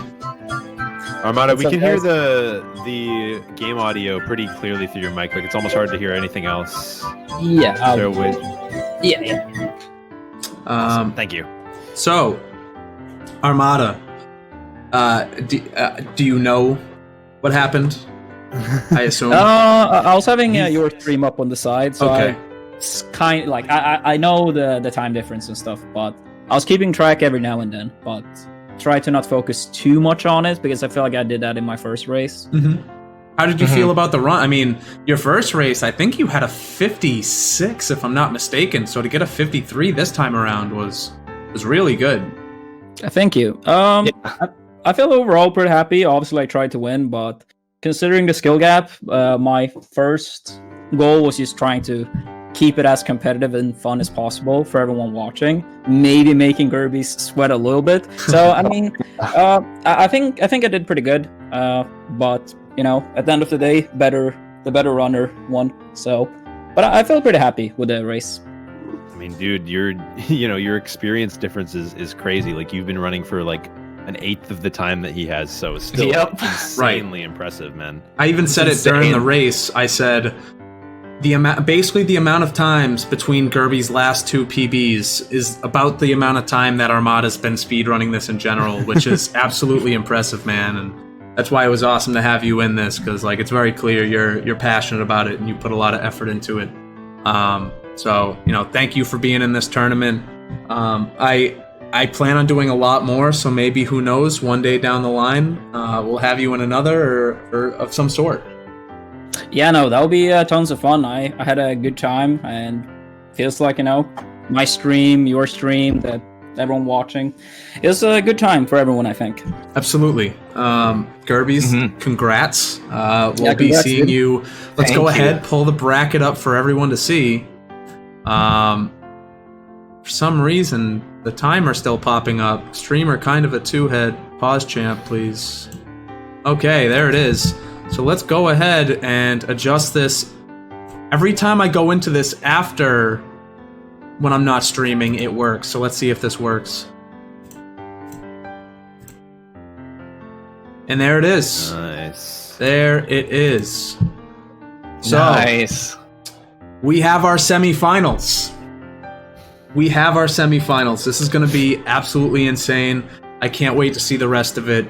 Armada, we can hear the game audio pretty clearly through your mic. Like it's almost hard to hear anything else. Yeah. Yeah. Awesome. Thank you. So, Armada, do you know what happened? I assume. I was having your stream up on the side, so okay. It's kind of like I know the time difference and stuff, but I was keeping track every now and then, but try to not focus too much on it because I feel like I did that in my first race. Mm-hmm. How did you feel about the run? I mean, your first race, I think you had a 56, if I'm not mistaken. So to get a 53 this time around was really good. Thank you. I feel overall pretty happy. Obviously, I tried to win, but considering the skill gap, my first goal was just trying to keep it as competitive and fun as possible for everyone watching. Maybe making Gerbiez sweat a little bit. So I mean, I think I did pretty good. But you know, at the end of the day, the better runner won. So, but I feel pretty happy with the race. I mean, dude, your experience difference is crazy. Like you've been running for like an eighth of the time that he has, so it's still insanely impressive, man. I even said it during the race. I said the amount of times between Gerbiez's last two PBs is about the amount of time that Armada's been speedrunning this in general, which is absolutely impressive, man. And that's why it was awesome to have you in this, because like it's very clear you're passionate about it and you put a lot of effort into it. So you know, thank you for being in this tournament. I plan on doing a lot more, so maybe, who knows, one day down the line, we'll have you in another or of some sort. Yeah, no, that'll be tons of fun. I had a good time, and feels like, you know, my stream, your stream, that everyone watching, it's a good time for everyone, I think. Absolutely. Gerbiez, congrats. We'll be congrats, seeing dude. you. Let's go ahead, pull the bracket up for everyone to see. For some reason, the timer's still popping up. Streamer kind of a two-head. Pause champ, please. Okay, there it is. So let's go ahead and adjust this. Every time I go into this after when I'm not streaming, it works. So let's see if this works. And there it is. Nice. There it is. So Nice. we have our semifinals. This is going to be absolutely insane. I can't wait to see the rest of it.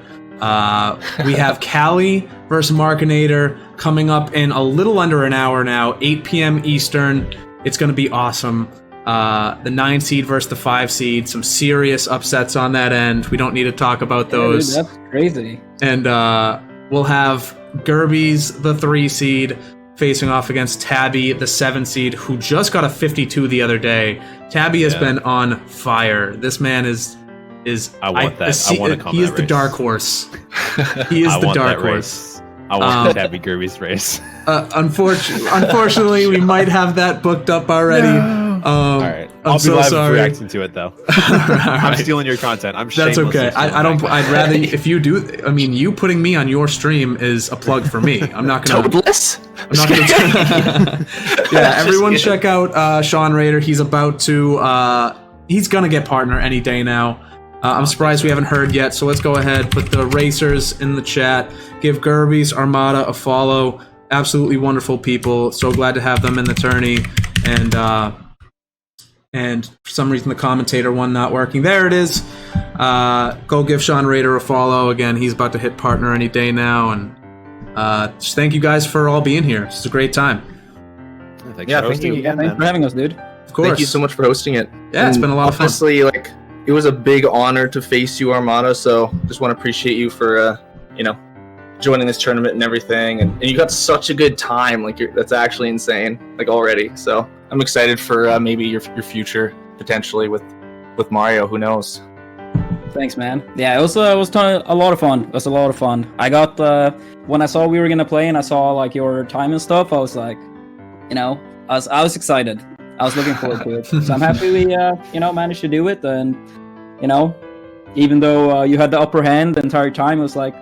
We have Callie versus Markinator coming up in a little under an hour now, 8 p.m. Eastern. It's going to be awesome. The 9 seed versus the 5 seed. Some serious upsets on that end. We don't need to talk about those. Yeah, dude, that's crazy. And we'll have Gerbiez, the 3 seed, facing off against Tabby, the 7 seed, who just got a 52 the other day. Tabby has been on fire. This man is. I want that. I want to come. He is the dark horse. He is the dark horse. I want the Tabby Gerbiez race. Unfortunately, we might have that booked up already. No. All right, I'll be live reacting to it though. I'm stealing your content. I'm. That's okay. I don't. I'd rather if you do. I mean, you putting me on your stream is a plug for me. I'm not gonna. Toadless? I'm not gonna. Yeah, everyone check out Sean Rader. He's about to. He's gonna get partner any day now. I'm surprised we haven't heard yet, so let's go ahead, put the racers in the chat, give Gerbiez, Armada a follow. Absolutely wonderful people. So glad to have them in the tourney. And for some reason the commentator one not working. There it is. Go give Sean Rader a follow. Again, he's about to hit partner any day now. And just thank you guys for all being here. It's a great time. Thanks for hosting again, Thanks for having us, dude. Of course. Thank you so much for hosting it. Yeah, it's been a lot of fun. Honestly, like, it was a big honor to face you, Armada. So just want to appreciate you for, joining this tournament and everything. And you got such a good time. Like, that's actually insane. Like, already. So I'm excited for maybe your future potentially with Mario. Who knows? Thanks, man. Yeah, it was a lot of fun. It was a lot of fun. I got when I saw we were gonna play and I saw like your time and stuff. I was like, I was excited. I was looking forward to it. So I'm happy we managed to do it. And even though you had the upper hand the entire time, it was like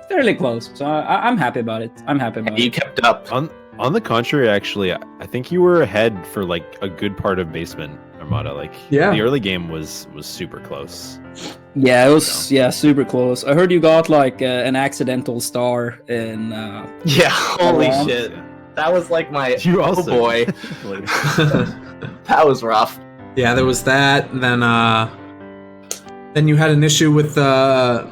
fairly close. So I'm happy about it. I'm happy about it. You kept up. On the contrary, actually, I think you were ahead for like a good part of basement, Armada. Like, the early game was super close. Yeah, it was super close. I heard you got like an accidental star in. Yeah, holy Around. shit. That was like my You also- boy. That was rough. Yeah, there was that. And then you had an issue with the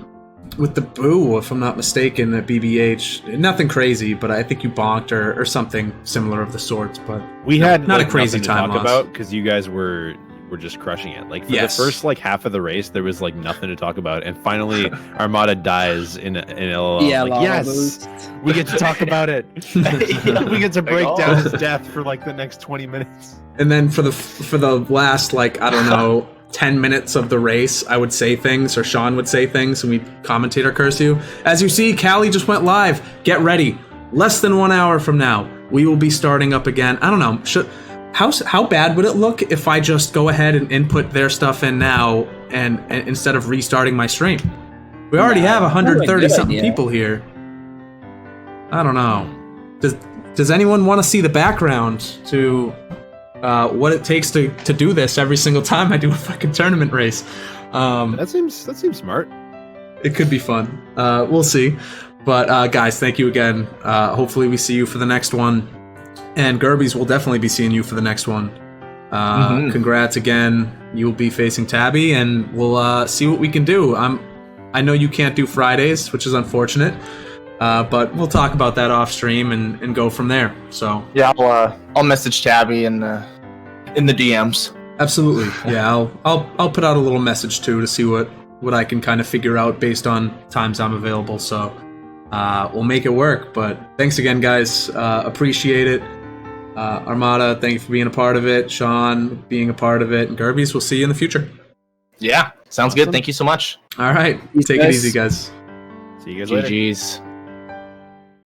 boo, if I'm not mistaken, at BBH. Nothing crazy, but I think you bonked or something similar of the sorts. But We had not like, a crazy nothing time to talk loss. about because you guys were just crushing it. Like for Yes. the first like half of the race, there was like nothing to talk about, and finally Armada dies in LOL. Yeah, like, lava yes, boost. we get to talk about it. We get to break Like, down oh. his death for like the next 20 minutes. And then for the last, like, I don't know, 10 minutes of the race, I would say things, or Sean would say things, and we'd commentate or curse you. As you see, Callie just went live. Get ready. Less than 1 hour from now, we will be starting up again. I don't know. How bad would it look if I just go ahead and input their stuff in now and instead of restarting my stream? We already have 130 something people here. I don't know. Does anyone want to see the background to what it takes to do this every single time I do a fucking tournament race? That seems smart. It could be fun. We'll see. But guys, thank you again. Hopefully we see you for the next one. And Gerbiez will definitely be seeing you for the next one. Congrats again. You'll be facing Tabby, and we'll see what we can do. I know you can't do Fridays, which is unfortunate. But we'll talk about that off stream and go from there. So Yeah, I'll message Tabby in the DMs. absolutely, yeah. I'll put out a little message too to see what I can kind of figure out based on times I'm available. So we'll make it work. But thanks again, guys. Appreciate it. Armada, thank you for being a part of it. Sean, being a part of it. And Gerbiez, we'll see you in the future. Yeah, sounds good. Thank you so much. All right, Peace, take it guys. easy, guys. See you guys later. GG's.